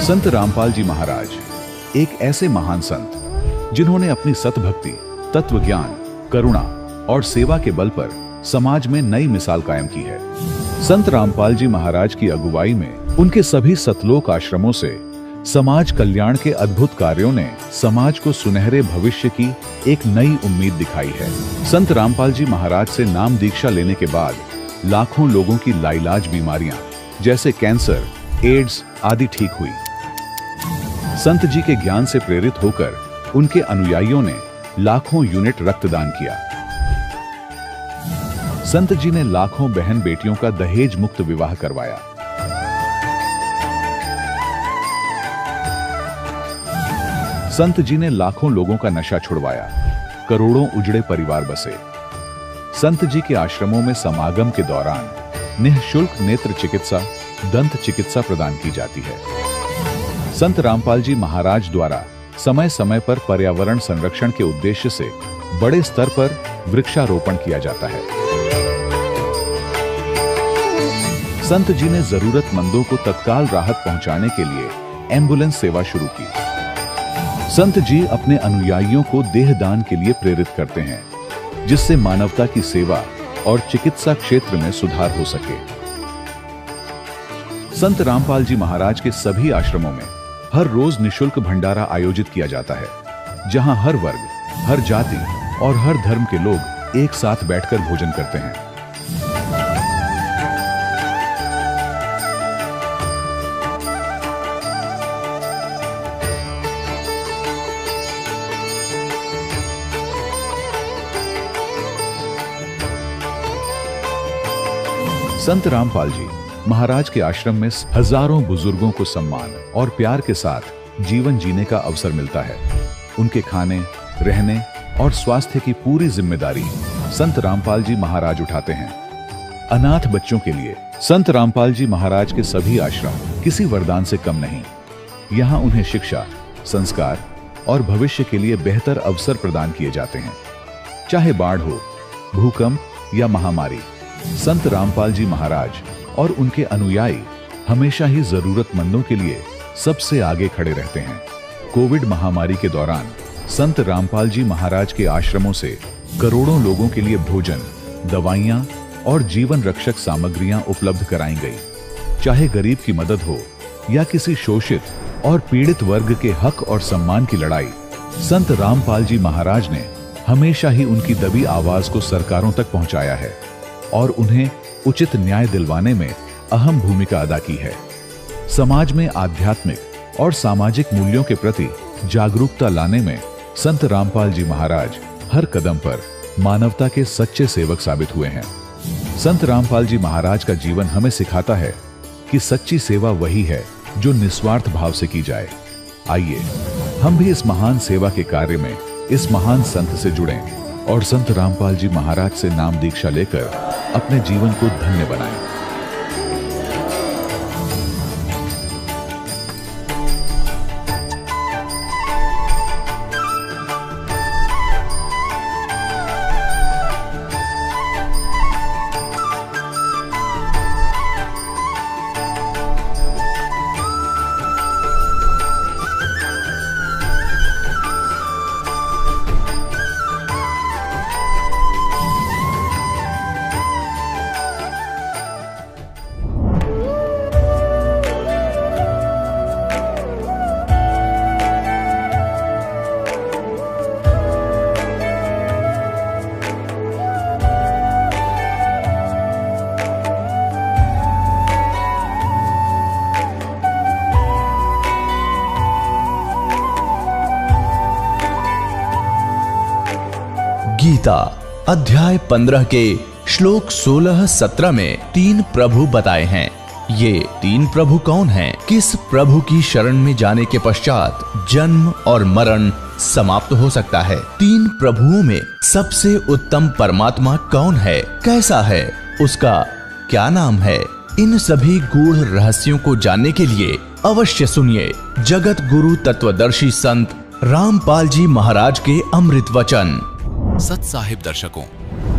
संत रामपाल जी महाराज एक ऐसे महान संत जिन्होंने अपनी सतभक्ति, तत्व ज्ञान, करुणा और सेवा के बल पर समाज में नई मिसाल कायम की है। संत रामपाल जी महाराज की अगुवाई में उनके सभी सतलोक आश्रमों से समाज कल्याण के अद्भुत कार्यों ने समाज को सुनहरे भविष्य की एक नई उम्मीद दिखाई है। संत रामपाल जी महाराज से नाम दीक्षा लेने के बाद लाखों लोगों की लाइलाज बीमारियां जैसे कैंसर, एड्स आदि ठीक हुई। संत जी के ज्ञान से प्रेरित होकर उनके अनुयायियों ने लाखों यूनिट रक्तदान किया। संत जी ने लाखों बहन बेटियों का दहेज मुक्त विवाह करवाया। संत जी ने लाखों लोगों का नशा छुड़वाया, करोड़ों उजड़े परिवार बसे। संत जी के आश्रमों में समागम के दौरान निःशुल्क नेत्र चिकित्सा, दंत चिकित्सा प्रदान की जाती है। संत रामपाल जी महाराज द्वारा समय समय पर पर्यावरण संरक्षण के उद्देश्य से बड़े स्तर पर वृक्षारोपण किया जाता है। संत जी ने जरूरतमंदों को तत्काल राहत पहुंचाने के लिए एम्बुलेंस सेवा शुरू की। संत जी अपने अनुयायियों को देहदान के लिए प्रेरित करते हैं, जिससे मानवता की सेवा और चिकित्सा क्षेत्र में सुधार हो सके। संत रामपाल जी महाराज के सभी आश्रमों में हर रोज निःशुल्क भंडारा आयोजित किया जाता है, जहां हर वर्ग, हर जाति और हर धर्म के लोग एक साथ बैठकर भोजन करते हैं। संत रामपाल जी महाराज के आश्रम में हजारों बुजुर्गों को सम्मान और प्यार के साथ जीवन जीने का अवसर मिलता है। उनके खाने, रहने और स्वास्थ्य की पूरी जिम्मेदारी संत रामपाल जी महाराज उठाते हैं। अनाथ बच्चों के लिए संत रामपाल जी महाराज के सभी आश्रम किसी वरदान से कम नहीं। यहाँ उन्हें शिक्षा, संस्कार और भविष्य के लिए बेहतर अवसर प्रदान किए जाते हैं। चाहे बाढ़ हो, भूकंप या महामारी, संत रामपाल जी महाराज और उनके अनुयायी हमेशा ही जरूरतमंदों के लिए सबसे आगे खड़े रहते हैं। कोविड महामारी के दौरान संत रामपाल जी महाराज के आश्रमों से करोड़ों लोगों के लिए भोजन, दवाइयां और जीवन रक्षक सामग्रियां उपलब्ध कराई गई। चाहे गरीब की मदद हो या किसी शोषित और पीड़ित वर्ग के हक और सम्मान की लड़ाई, संत रामपाल जी महाराज ने हमेशा ही उनकी दबी आवाज को सरकारों तक पहुंचाया है और उन्हें उचित न्याय दिलवाने में अहम भूमिका अदा की है। समाज में आध्यात्मिक और सामाजिक मूल्यों के प्रति जागरूकता लाने में संत रामपाल जी महाराज हर कदम पर मानवता के सच्चे सेवक साबित हुए हैं। संत रामपाल जी महाराज का जीवन हमें सिखाता है कि सच्ची सेवा वही है जो निस्वार्थ भाव से की जाए। आइए हम भी इस महान सेवा के कार्य में इस महान संत से जुड़ें और संत रामपाल जी महाराज से नाम दीक्षा लेकर अपने जीवन को धन्य बनाएं। गीता अध्याय 15 के श्लोक 16-17 में 3 प्रभु बताए हैं। ये 3 प्रभु कौन हैं? किस प्रभु की शरण में जाने के पश्चात जन्म और मरण समाप्त हो सकता है? 3 प्रभुओं में सबसे उत्तम परमात्मा कौन है? कैसा है? उसका क्या नाम है? इन सभी गूढ़ रहस्यों को जानने के लिए अवश्य सुनिए जगत गुरु तत्वदर्शी संत रामपाल जी महाराज के अमृत वचन। सत साहिब दर्शकों,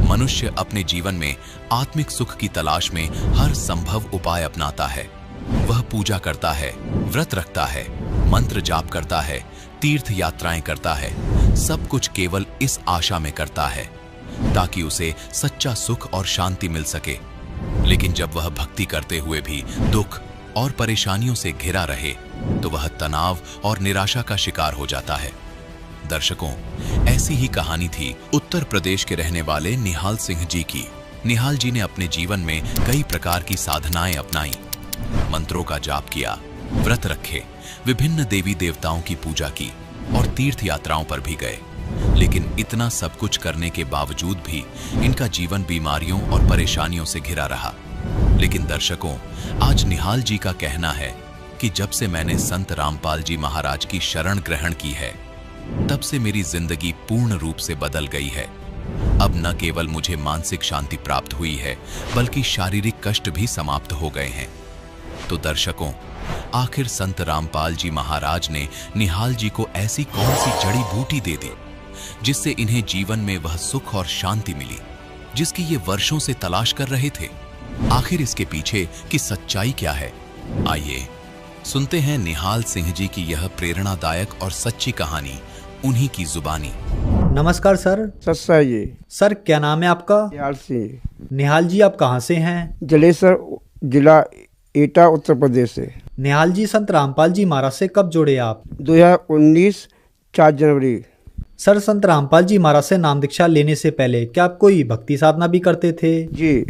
मनुष्य अपने जीवन में आत्मिक सुख की तलाश में हर संभव उपाय अपनाता है, वह पूजा करता है, व्रत रखता है, मंत्र जाप करता है, तीर्थ यात्राएं करता है, सब कुछ केवल इस आशा में करता है ताकि उसे सच्चा सुख और शांति मिल सके। लेकिन जब वह भक्ति करते हुए भी दुख और परेशानियों से घिरा रहे तो वह तनाव और निराशा का शिकार हो जाता है। दर्शकों, ऐसी ही कहानी थी उत्तर प्रदेश के रहने वाले निहाल सिंह जी की। निहाल जी ने अपने जीवन में कई प्रकार की साधनाएं अपनाई, मंत्रों का जाप किया, व्रत रखे, विभिन्न देवी देवताओं की पूजा की और तीर्थ यात्राओं पर भी गए। लेकिन इतना सब कुछ करने के बावजूद भी इनका जीवन बीमारियों और परेशानियों से घिरा रहा। लेकिन दर्शकों, आज निहाल जी का कहना है कि जब से मैंने संत रामपाल जी महाराज की शरण ग्रहण की है, तब से मेरी जिंदगी पूर्ण रूप से बदल गई है। अब न केवल मुझे मानसिक शांति प्राप्त हुई है, बल्कि शारीरिक कष्ट भी समाप्त हो गए हैं। तो दर्शकों, आखिर संत रामपाल जी महाराज ने निहाल जी को ऐसी कौन सी जड़ी बूटी दे दी जिससे इन्हें जीवन में वह सुख और शांति मिली जिसकी ये वर्षों से तलाश कर रहे थे? आखिर इसके पीछे की सच्चाई क्या है? आइए सुनते हैं निहाल सिंह जी की यह प्रेरणादायक और सच्ची कहानी उन्हीं की जुबानी। नमस्कार सर। सत्सा जी। सर, क्या नाम है आपका? निहाल सिंह। निहाल जी, आप कहाँ से हैं? जलेसर जिला एटा उत्तर प्रदेश से। निहाल जी, संत रामपाल जी महाराज से कब जुड़े आप? 2019 4 जनवरी। सर, संत रामपाल जी महाराज से नाम दीक्षा लेने से पहले क्या आप कोई भक्ति साधना भी करते थे? जी,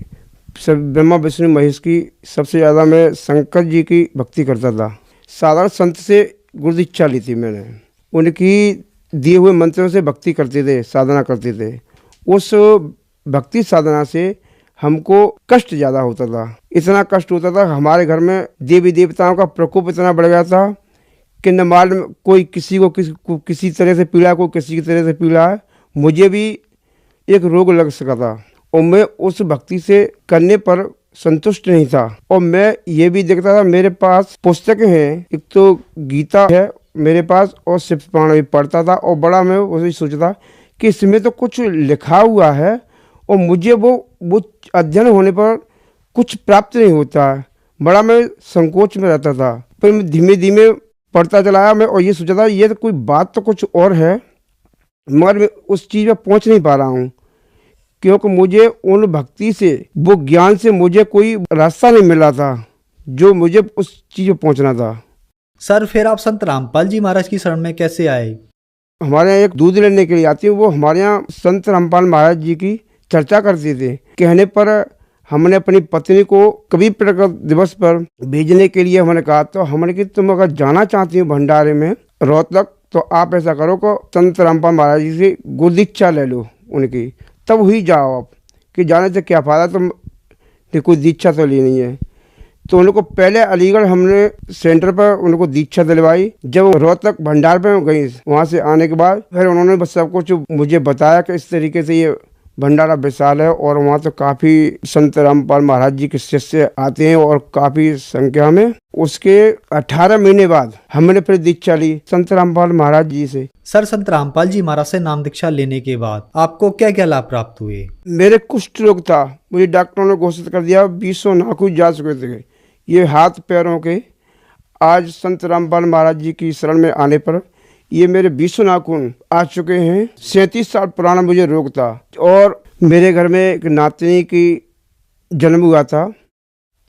सब ब्रह्मा विष्णु महेश की, सबसे ज़्यादा मैं शंकर जी की भक्ति करता था। साधारण संत से गुरु दीक्षा ली थी मैंने, उनकी दिए हुए मंत्रों से भक्ति करते थे, साधना करते थे। उस भक्ति साधना से हमको कष्ट ज़्यादा होता था, इतना कष्ट होता था, हमारे घर में देवी देवताओं का प्रकोप इतना बढ़ गया था कि न मालूम कोई किसी को किसी तरह से पीड़ा, कोई किसी की तरह से पीड़ा है। मुझे भी एक रोग लग सका था और मैं उस भक्ति से करने पर संतुष्ट नहीं था। और मैं ये भी देखता था, मेरे पास पुस्तकें हैं, एक तो गीता है मेरे पास और शिव पुराण भी पढ़ता था। और बड़ा मैं वही सोचता कि इसमें तो कुछ लिखा हुआ है और मुझे वो अध्ययन होने पर कुछ प्राप्त नहीं होता है। बड़ा मैं संकोच में रहता था। पर मैं धीमे धीमे पढ़ता चला आया मैं, और ये सोचा था ये तो कोई बात तो कुछ और है, मगर मैं उस चीज़ में पहुंच नहीं पा रहा हूँ, क्योंकि मुझे उन भक्ति से, वो ज्ञान से मुझे कोई रास्ता नहीं मिला था जो मुझे उस चीज़ में पहुंचना था। सर, फिर आप संत रामपाल जी महाराज की शरण में कैसे आए? हमारे यहाँ एक दूध लेने के लिए आती है, वो हमारे यहाँ संत रामपाल महाराज जी की चर्चा करते थे। कहने पर हमने अपनी पत्नी को कवि प्रकट दिवस पर भेजने के लिए हमने कहा, तो हमने कि तुम अगर जाना चाहती हो भंडारे में रोहतक, तो आप ऐसा करो को संत रामपाल महाराज जी से गुरु दीक्षा ले लो उनकी, तब हुई जाओ आप, कि जाने से क्या फ़ायदा, तुम कोई दीक्षा तो ली नहीं है। तो उनको पहले अलीगढ़ हमने सेंटर पर उनको दीक्षा दिलवाई। जब रोहतक भंडार पे गई, वहाँ से आने के बाद फिर उन्होंने बस सब कुछ मुझे बताया कि इस तरीके से ये भंडारा विशाल है और वहाँ तो काफ़ी संत रामपाल महाराज जी के शिष्य आते हैं और काफ़ी संख्या में। उसके 18 महीने बाद हमने फिर दीक्षा ली संत रामपाल महाराज जी से। सर, संत रामपाल जी महाराज से नाम दीक्षा लेने के बाद आपको क्या क्या लाभ प्राप्त हुए? मेरे कुष्ठ रोग था, मुझे डॉक्टरों ने घोषित कर दिया 20 नाखून जा चुके थे ये हाथ पैरों के। आज संत रामपाल महाराज जी की शरण में आने पर ये मेरे 20 नाखून आ चुके हैं। 37 साल पुराना मुझे रोग था और मेरे घर में एक नातनी की जन्म हुआ था।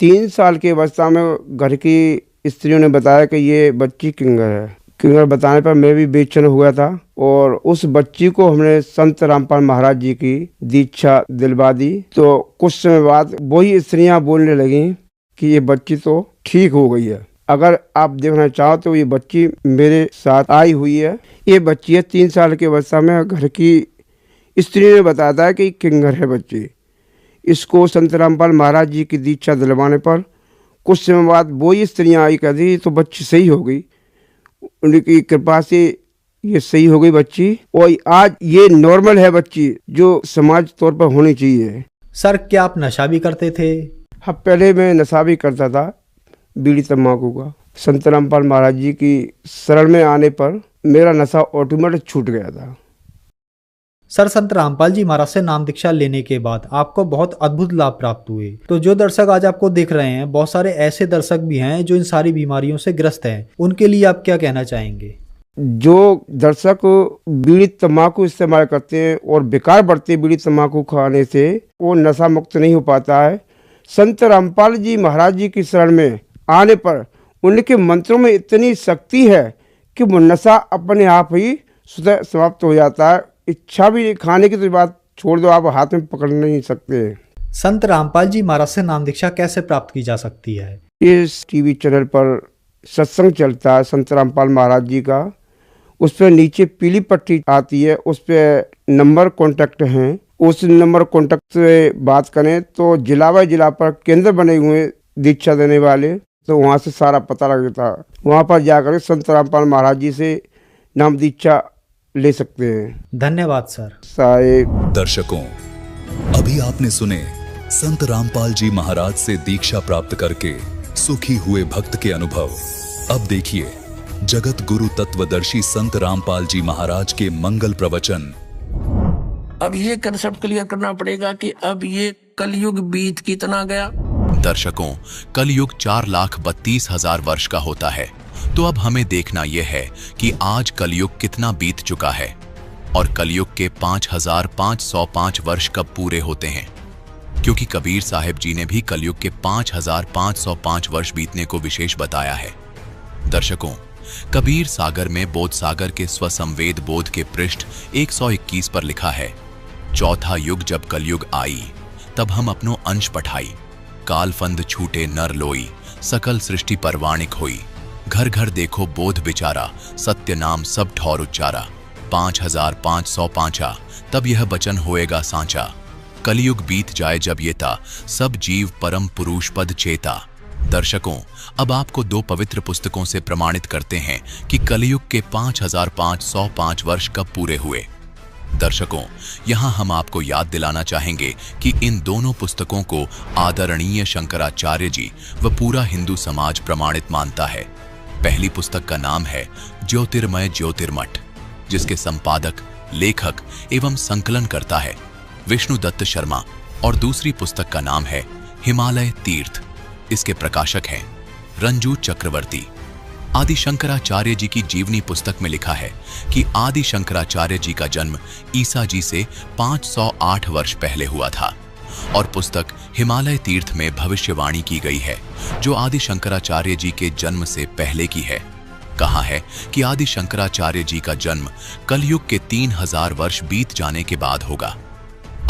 3 साल की अवस्था में घर की स्त्रियों ने बताया कि ये बच्ची किंगर है। किंगर बताने पर मैं भी बेचैन हुआ था और उस बच्ची को हमने संत रामपाल महाराज जी की दीक्षा दिलवा दी। तो कुछ समय बाद वही स्त्रियां बोलने लगी कि ये बच्ची तो ठीक हो गई है। अगर आप देखना चाहो तो ये बच्ची मेरे साथ आई हुई है। ये बच्ची है 3 साल की अवस्था में। घर की स्त्री ने बताया था कि किंगर है बच्ची। इसको संत रामपाल महाराज जी की दीक्षा दिलवाने पर कुछ समय बाद वो ही स्त्रियाँ आई, कहती तो बच्ची सही हो गई, उनकी कृपा से ये सही हो गई बच्ची और आज ये नॉर्मल है बच्ची, जो समाज तौर पर होनी चाहिए। सर, क्या आप नशा भी करते थे? हाँ, पहले मैं नशा भी करता था, बीड़ी तम्बाकू का। संत रामपाल महाराज जी की शरण में आने पर मेरा नशा ऑटोमेटिक छूट गया था। सर, संत रामपाल जी महाराज से नाम दीक्षा लेने के बाद आपको बहुत अद्भुत लाभ प्राप्त हुए। तो जो दर्शक आज आपको देख रहे हैं, बहुत सारे ऐसे दर्शक भी हैं जो इन सारी बीमारियों से ग्रस्त हैं, उनके लिए आप क्या कहना चाहेंगे? जो दर्शक बीड़ी तम्बाकू इस्तेमाल करते हैं और बेकार बढ़ते बीड़ी तम्बाकू खाने से, वो नशा मुक्त नहीं हो पाता है। संत रामपाल जी महाराज जी की शरण में आने पर उनके मंत्रों में इतनी शक्ति है कि वो नशा अपने आप ही स्वतः समाप्त हो जाता है। इच्छा भी खाने की तो बात छोड़ दो, आप हाथ में पकड़ नहीं सकते। संत रामपाल जी महाराज से नाम दीक्षा कैसे प्राप्त की जा सकती है? इस टीवी चैनल पर सत्संग चलता है संत रामपाल महाराज जी का, उस पर नीचे पीली पट्टी आती है, उस पर नंबर कॉन्टैक्ट हैं। उस नंबर कॉन्टैक्ट से बात करें तो जिला बाई जिला पर केंद्र बने हुए दीक्षा देने वाले, तो वहाँ से सारा पता लगता है। वहाँ पर जाकर संत रामपाल महाराज जी से नाम दीक्षा ले सकते हैं। धन्यवाद सर। साहेब दर्शकों, अभी आपने सुने संत रामपाल जी महाराज से दीक्षा प्राप्त करके सुखी हुए भक्त के अनुभव। अब देखिए जगत गुरु तत्वदर्शी संत रामपाल जी महाराज के मंगल प्रवचन। अब ये कंसेप्ट क्लियर करना पड़ेगा कि अब ये कलयुग बीत कितना गया। दर्शकों, कलयुग 4,32,000 वर्ष का होता है, तो अब हमें देखना यह है कि आज कलयुग कितना बीत चुका है और कलयुग के 5,505 वर्ष कब पूरे होते हैं, क्योंकि कबीर साहिब जी ने भी कलयुग के 5,505 वर्ष बीतने को विशेष बताया है। दर्शकों, कबीर सागर में बोध सागर के स्वसंवेद बोध के पृष्ठ 121 पर लिखा है, चौथा युग जब कलयुग आई, तब हम अपनो अंश पठाई, कालफंद छूटे नर लोई, सकल सृष्टि परवाणिक हुई, घर घर देखो बोध विचारा, सत्य नाम सब ठौर उच्चारा, 5,505 तब यह वचन होएगा सांचा, कलयुग बीत जाए जब ये ता, सब जीव परम पुरुष पद चेता। दर्शकों, अब आपको दो पवित्र पुस्तकों से प्रमाणित करते हैं कि कलयुग के 5,505 वर्ष कब पूरे हुए। दर्शकों, यहां हम आपको याद दिलाना चाहेंगे कि इन दोनों पुस्तकों को आदरणीय शंकराचार्य जी व पूरा हिंदू समाज प्रमाणित मानता है। पहली पुस्तक का नाम है ज्योतिर्मय ज्योतिर्मठ, जिसके संपादक, लेखक एवं संकलन करता है विष्णु दत्त शर्मा, और दूसरी पुस्तक का नाम है हिमालय तीर्थ, इसके प्रकाशक हैं रंजू चक्रवर्ती। आदि शंकराचार्य जी की जीवनी पुस्तक में लिखा है कि आदि शंकराचार्य जी का जन्म ईसा जी से 508 वर्ष पहले हुआ था, और पुस्तक हिमालय तीर्थ में भविष्यवाणी की गई है जो आदि शंकराचार्य जी के जन्म से पहले की है। कहा है कि आदि शंकराचार्य जी का जन्म कलयुग के 3000 वर्ष बीत जाने के बाद होगा।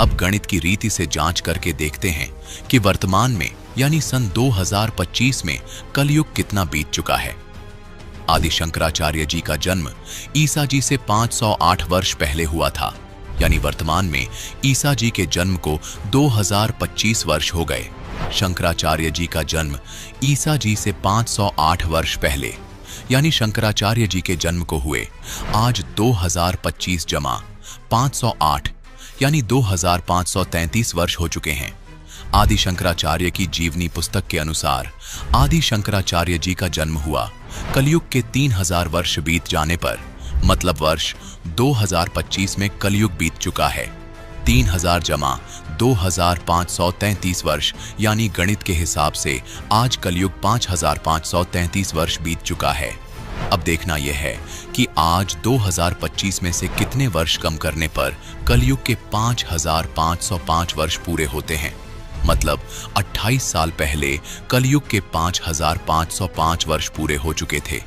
अब गणित की रीति से जांच करके देखते हैं कि वर्तमान में यानी सन 2025 में कलयुग कितना बीत चुका है। आदि शंकराचार्य जी का जन्म ईसा जी से 508 वर्ष पहले हुआ था, यानी वर्तमान में ईसा जी के जन्म को 2025 वर्ष हो गए। शंकराचार्य जी का जन्म ईसा जी से 508 वर्ष पहले यानी शंकराचार्य जी के जन्म को हुए आज 2025 जमा 508 यानी 2533 वर्ष हो चुके हैं। आदि शंकराचार्य की जीवनी पुस्तक के अनुसार आदि शंकराचार्य जी का जन्म हुआ कलयुग के 3000 वर्ष बीत जाने पर, मतलब वर्ष 2025 में कलयुग बीत चुका है। 3000 जमा 2533 वर्ष यानी गणित के हिसाब से आज कलयुग 5533 वर्ष बीत चुका है। अब देखना यह है कि आज 2025 में से कितने वर्ष कम करने पर कलयुग के 5505 वर्ष पूरे होते हैं। मतलब 28 साल पहले कलयुग के 5505 वर्ष पूरे हो चुके थे।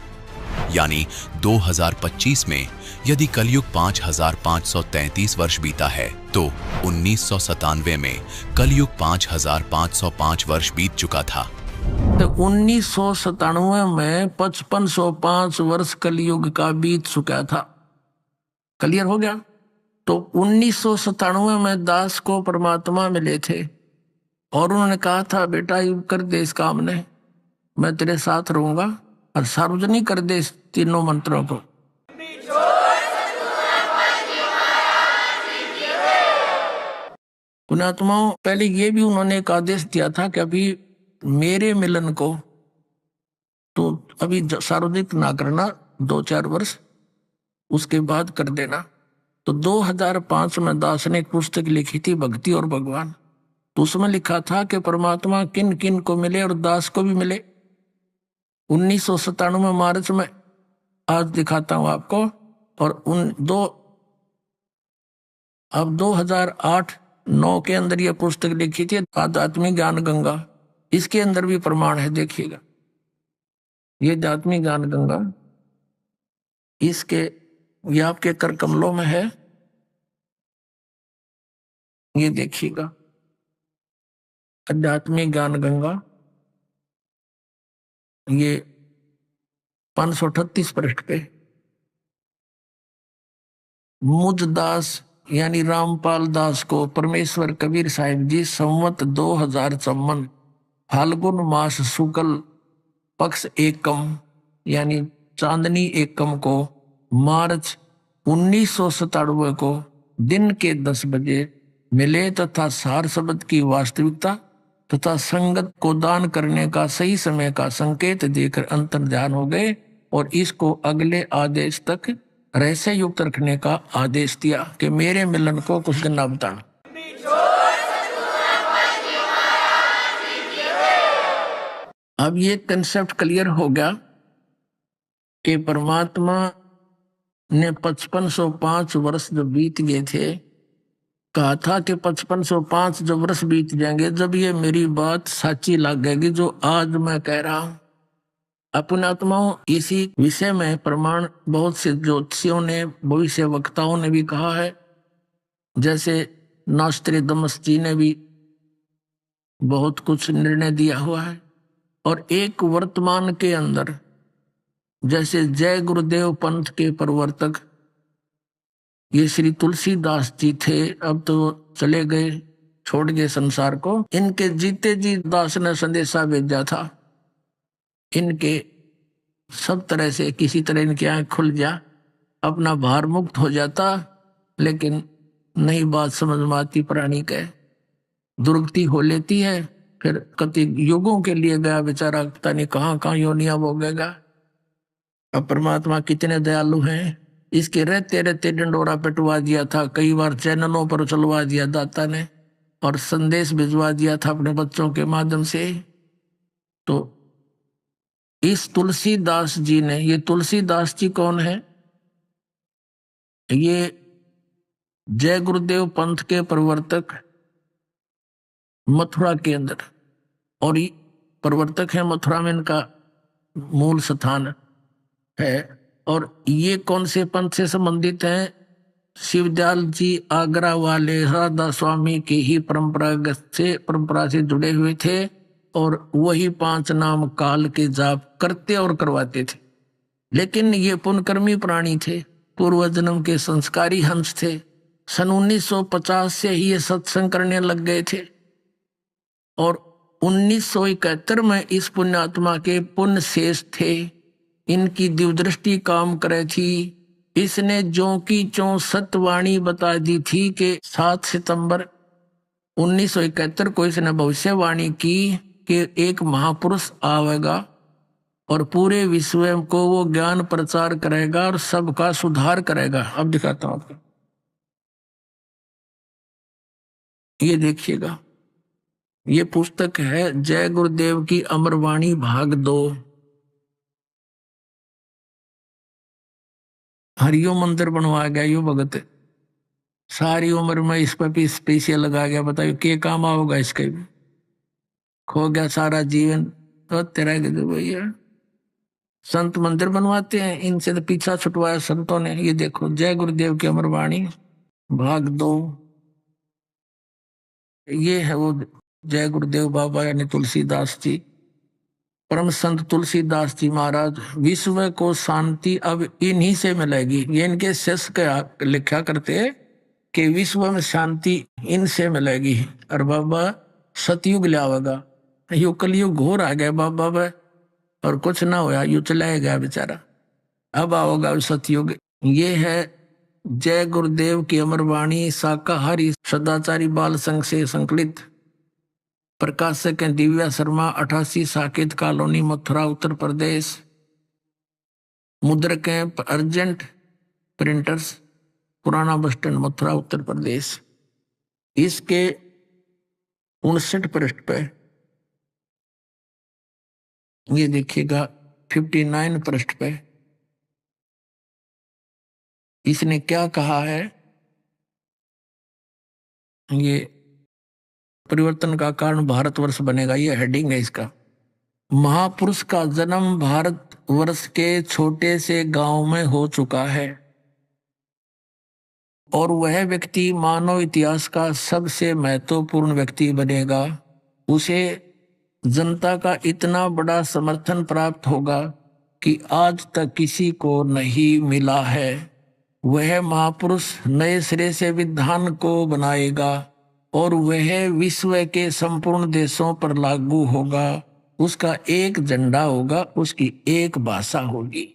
यानी 2025 में यदि कलयुग 5533 वर्ष बीता है तो 1997 में कलयुग 5505 वर्ष बीत चुका था। तो 1997 में 5505 वर्ष कलयुग का बीत चुका था। क्लियर हो गया? तो 1997 में दास को परमात्मा मिले थे और उन्होंने कहा था, बेटा ये कर दे इस काम ने, मैं तेरे साथ रहूंगा, और सार्वजनिक कर दे इस तीनों मंत्रों को। पुण्यात्माओं, पहले ये भी उन्होंने एक आदेश दिया था कि अभी मेरे मिलन को तो अभी सार्वजनिक ना करना, 2-4 वर्ष उसके बाद कर देना। तो 2005 में दास ने एक पुस्तक लिखी थी भक्ति और भगवान। तो उसमें लिखा था कि परमात्मा किन किन को मिले और दास को भी मिले। 1997 मार्च में, आज दिखाता हूं आपको। और अब 2008-9 के अंदर यह पुस्तक लिखी थी आध्यात्मिक ज्ञान गंगा। इसके अंदर भी प्रमाण है, देखिएगा। ये आध्यात्मिक ज्ञान गंगा, ये आपके कर कमलों में है। ये देखिएगा, आध्यात्मिक ज्ञान गंगा, ये 538 पृष्ठ पे। मुझ दास यानी रामपाल दास को परमेश्वर कबीर साहिब जी संवत 2054 फाल्गुन मास शुक्ल पक्ष एकम यानी चांदनी एकम को मार्च 1997 को दिन के 10 बजे मिले तथा सार शब्द की वास्तविकता तथा संगत को दान करने का सही समय का संकेत देकर अंतर्ध्यान हो गए और इसको अगले आदेश तक रहस्य युक्त रखने का आदेश दिया कि मेरे मिलन को कुछ दिन ना बताना। अब ये कंसेप्ट क्लियर हो गया कि परमात्मा ने 5505 वर्ष जो बीत गए थे, कहा था कि 5505 जो वर्ष बीत जाएंगे जब ये मेरी बात सच्ची लगेगी जो आज मैं कह रहा हूं। अपने आत्माओं, इसी विषय में प्रमाण बहुत से ज्योतिषियों ने, भविष्य वक्ताओं ने भी कहा है। जैसे नास्ट्रेदमस जी ने भी बहुत कुछ निर्णय दिया हुआ है। और एक वर्तमान के अंदर जैसे जय गुरुदेव पंथ के प्रवर्तक ये श्री तुलसीदास जी थे, अब तो चले गए, छोड़ गए संसार को। इनके जीते जी दास ने संदेशा भेजा था, इनके सब तरह से किसी तरह इनकी आंख खुल जा, अपना भार मुक्त हो जाता। लेकिन नई बात समझ में आती, प्राणी के दुर्गति हो लेती है। फिर कति युगों के लिए गया बेचारा, पता नहीं कहाँ कहाँ योनिया भोगेगा। अब परमात्मा कितने दयालु हैं, इसके रहते रहते डंडोरा पिटवा दिया था, कई बार चैनलों पर चलवा दिया दाता ने, और संदेश भिजवा दिया था अपने बच्चों के माध्यम से। तो इस तुलसीदास जी ने, ये तुलसीदास जी कौन है? ये जय गुरुदेव पंथ के प्रवर्तक मथुरा के अंदर, और प्रवर्तक है मथुरा में, इनका मूल स्थान है। और ये कौन से पंथ से संबंधित हैं? शिवदयाल जी आगरा वाले राधा स्वामी की ही परंपरा से जुड़े हुए थे, और वही 5 नाम काल के जाप करते और करवाते थे। लेकिन ये पुण्यकर्मी प्राणी थे, पूर्व जन्म के संस्कारी हंस थे। सन 1950 से ही ये सत्संग करने लग गए थे, और 1971 में इस पुण्यात्मा के पुण्य शेष थे। इनकी दिव्यदृष्टि काम करे थी। इसने जो की चों सत्यवाणी बता दी थी कि 7 सितंबर 1971 को इसने भविष्यवाणी की कि एक महापुरुष आवेगा और पूरे विश्व को वो ज्ञान प्रचार करेगा और सबका सुधार करेगा। अब दिखाता हूं आपको, ये देखिएगा, ये पुस्तक है जय गुरुदेव की अमरवाणी भाग 2। हरिओम मंदिर बनवा गया यो भगत, सारी उम्र में इस पर भी स्पेशल लगा गया। बताइए क्या काम आओगा इसके भी, खो गया सारा जीवन। तो तेरा भैया संत मंदिर बनवाते हैं, इनसे तो पीछा छुटवाया संतों ने। ये देखो जय गुरुदेव की अमरवाणी भाग 2, ये है वो जय गुरुदेव बाबा यानी तुलसीदास जी, परम संत तुलसीदास जी महाराज। विश्व को शांति अब इन्हीं से मिलेगी। ये इनके शिष्य लिखा करते कि विश्व में शांति इनसे मिलेगी। और बाबा सतयुग लावेगा, यू कलयुग घोर आ गया बाबा में, और कुछ ना होया, यू चलाया गया बेचारा। अब आओगा सतयुग। ये है जय गुरुदेव की अमरवाणी, शाकाहारी सदाचारी बाल संघ से संकलित। प्रकाशक हैं दिव्या शर्मा, 88 साकेत कॉलोनी, मथुरा, उत्तर प्रदेश। मुद्रक हैं अर्जेंट प्रिंटर्स, पुराना बस स्टैंड, मथुरा, उत्तर प्रदेश। इसके 59 पृष्ठ पे ये देखिएगा, 59 पृष्ठ पे इसने क्या कहा है। ये परिवर्तन का कारण भारतवर्ष बनेगा, ये हेडिंग है इसका। महापुरुष का जन्म भारतवर्ष के छोटे से गांव में हो चुका है और वह व्यक्ति मानव इतिहास का सबसे महत्वपूर्ण व्यक्ति बनेगा। उसे जनता का इतना बड़ा समर्थन प्राप्त होगा कि आज तक किसी को नहीं मिला है। वह महापुरुष नए सिरे से विधान को बनाएगा और वह विश्व के संपूर्ण देशों पर लागू होगा। उसका एक झंडा होगा, उसकी एक भाषा होगी।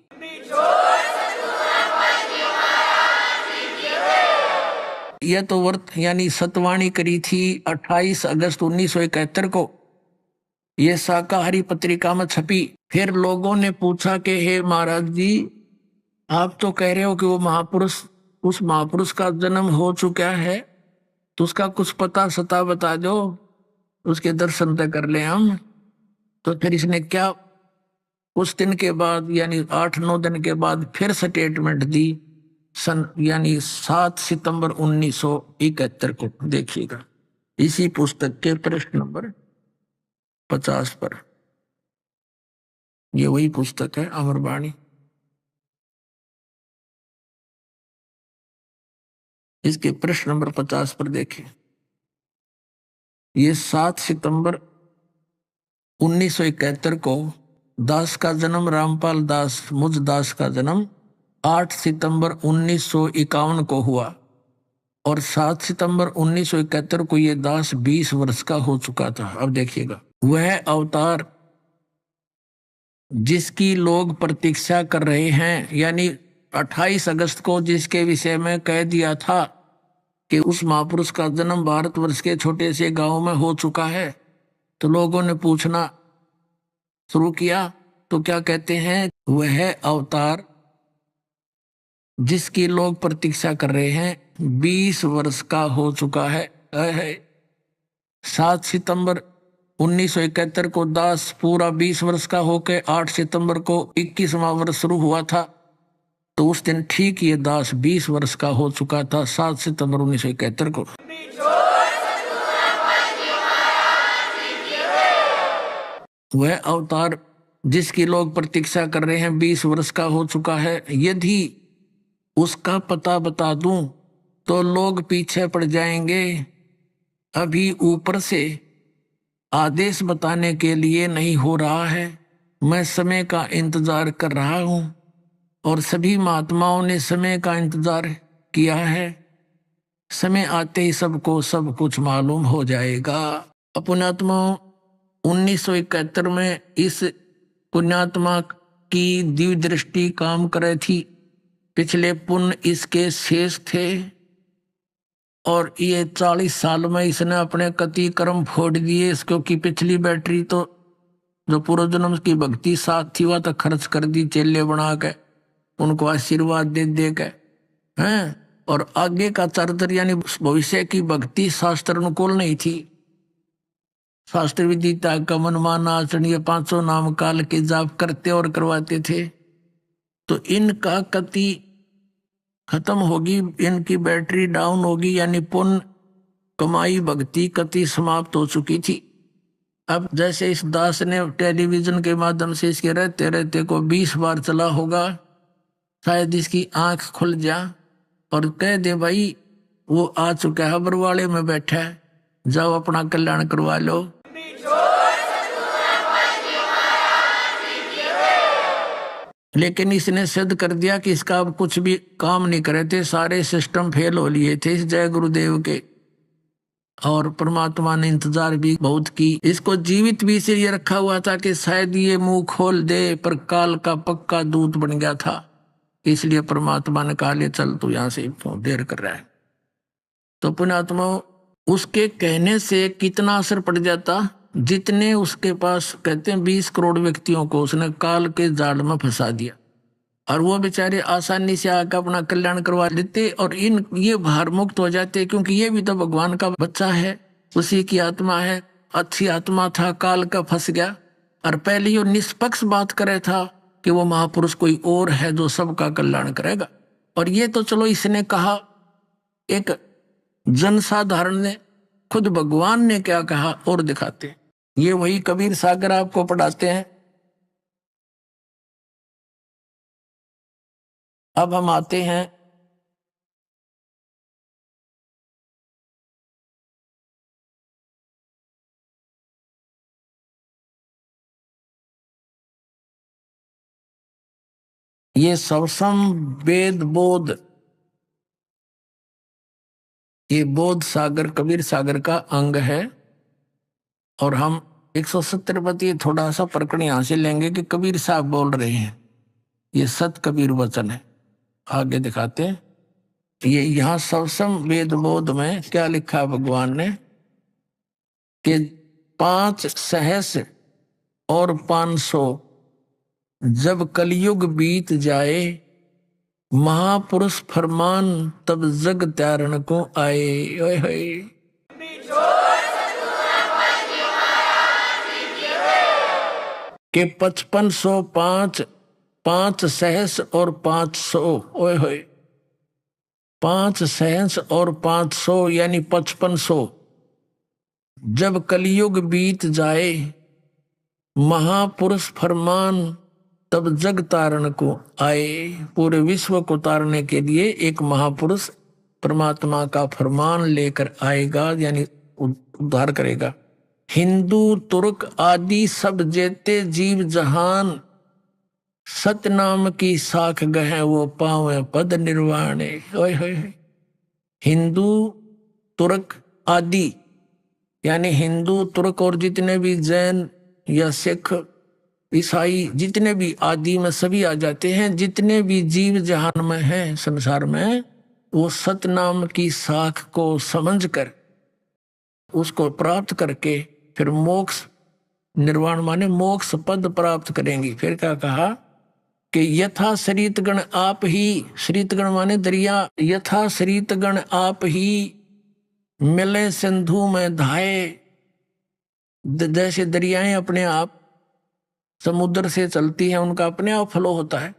यह तो वर्त यानी सतवाणी करी थी 28 अगस्त 1971 को। यह शाकाहारी पत्रिका में छपी। फिर लोगों ने पूछा कि हे महाराज जी, आप तो कह रहे हो कि वो महापुरुष, उस महापुरुष का जन्म हो चुका है, तो उसका कुछ पता सता बता दो, उसके दर्शन तक कर ले हम। तो फिर इसने क्या, कुछ दिन के बाद यानी 8-9 दिन के बाद फिर स्टेटमेंट दी, सन यानी 7 सितंबर 1971 को। देखिएगा इसी पुस्तक के पृष्ठ नंबर 50 पर, ये वही पुस्तक है अमरवाणी। इसके पृष्ठ नंबर 50 पर देखिए, ये 7 सितंबर 1971 को दास का जन्म, रामपाल दास मुझ दास का जन्म 8 सितंबर 1951 को हुआ और 7 सितंबर 1971 को ये दास 20 वर्ष का हो चुका था। अब देखिएगा, वह अवतार जिसकी लोग प्रतीक्षा कर रहे हैं, यानी 28 अगस्त को जिसके विषय में कह दिया था कि उस महापुरुष का जन्म भारतवर्ष के छोटे से गांव में हो चुका है, तो लोगों ने पूछना शुरू किया। तो क्या कहते हैं, वह अवतार जिसकी लोग प्रतीक्षा कर रहे हैं 20 वर्ष का हो चुका है। 7 सितंबर 1971 को दास पूरा 20 वर्ष का होकर 8 सितंबर को 21वां वर्ष शुरू हुआ था। तो उस दिन ठीक ये दास 20 वर्ष का हो चुका था, 7 सितंबर 1971 को। वह अवतार जिसकी लोग प्रतीक्षा कर रहे हैं 20 वर्ष का हो चुका है। यदि उसका पता बता दूं तो लोग पीछे पड़ जाएंगे। अभी ऊपर से आदेश बताने के लिए नहीं हो रहा है, मैं समय का इंतजार कर रहा हूं और सभी महात्माओं ने समय का इंतजार किया है। समय आते ही सबको सब कुछ मालूम हो जाएगा। पुण्यात्माओं, 1971 में इस पुण्यात्मा की दिव्य दृष्टि काम करे थी, पिछले पुण्य इसके शेष थे और ये 40 साल में इसने अपने कति कर्म फोड़ दिए। क्योंकि पिछली बैटरी तो जो पूर्व जन्म की भक्ति साथ थी वह तो खर्च कर दी, चेले बना के उनको आशीर्वाद दे दे के हैं। और आगे का चरित्र यानी भविष्य की भक्ति शास्त्र अनुकूल नहीं थी। शास्त्र विदिता का मनमाना आचरण, ये 500 नाम काल के जाप करते और करवाते थे। तो इनका कति खत्म होगी, इनकी बैटरी डाउन होगी, यानी पुण्य कमाई भक्ति कति समाप्त हो चुकी थी। अब जैसे इस दास ने टेलीविजन के माध्यम से इसके रहते रहते को 20 बार चला होगा, शायद इसकी आंख खुल जा और कह दे भाई वो आ चुका है, बरवाड़े में बैठा है, जाओ अपना कल्याण करवा लो। लेकिन इसने सिद्ध कर दिया कि इसका अब कुछ भी काम नहीं करे थे, सारे सिस्टम फेल हो लिए थे इस जय गुरुदेव के। और परमात्मा ने इंतजार भी बहुत की, इसको जीवित भी इसलिए रखा हुआ था कि शायद ये मुंह खोल दे, पर काल का पक्का दूत बन गया था। इसलिए परमात्मा ने कहा ले चल तू यहां से, देर कर रहा है। तो पुण्यात्मा, उसके कहने से कितना असर पड़ जाता, जितने उसके पास कहते हैं 20 करोड़ व्यक्तियों को उसने काल के जाल में फंसा दिया। और वो बेचारे आसानी से आकर अपना कल्याण करवा लेते और ये भार मुक्त हो जाते, क्योंकि ये भी तो भगवान का बच्चा है, उसी की आत्मा है। अच्छी आत्मा था, काल का फंस गया, और पहले ये निष्पक्ष बात करे था कि वो महापुरुष कोई और है जो सबका कल्याण करेगा। और ये तो चलो इसने कहा, एक जनसाधारण ने, खुद भगवान ने क्या कहा और दिखाते। ये वही कबीर सागर आपको पढ़ाते हैं। अब हम आते हैं ये सबसम वेद बोध, ये बोध सागर कबीर सागर का अंग है। और हम 170 पति थोड़ा सा प्रकरण यहां से लेंगे कि कबीर साहब बोल रहे हैं, ये सत कबीर वचन है। आगे दिखाते हैं। ये यहां सबसम वेद बोध में क्या लिखा भगवान ने कि 5 सहस और 500 जब कलयुग बीत जाए, महापुरुष फरमान तब जग त्यारण को आए। ओए होए, के 5505 5 सहस और 500, ओए होए, 5 सहस और 500 यानी 5500 जब कलयुग बीत जाए, महापुरुष फरमान तब जग तारण को आए। पूरे विश्व को तारने के लिए एक महापुरुष परमात्मा का फरमान लेकर आएगा, यानी उद्धार करेगा। हिंदू तुर्क आदि सब जेते जीव जहान, सतनाम की साख गहे वो पावे पद निर्वाण। ओए होए, हिंदू तुर्क आदि यानी हिंदू तुर्क और जितने भी जैन या सिख ईसाई जितने भी आदि में सभी आ जाते हैं, जितने भी जीव जहान में हैं संसार में, वो सतनाम की साख को समझकर उसको प्राप्त करके फिर मोक्ष निर्वाण माने मोक्ष पद प्राप्त करेंगी। फिर क्या कहा कि यथा शरीतगण आप ही, शरीतगण माने दरिया, यथा शरीतगण आप ही मिले सिंधु में धाये। जैसे दरियाएं अपने आप समुद्र से चलती हैं, उनका अपने आप फ्लो होता है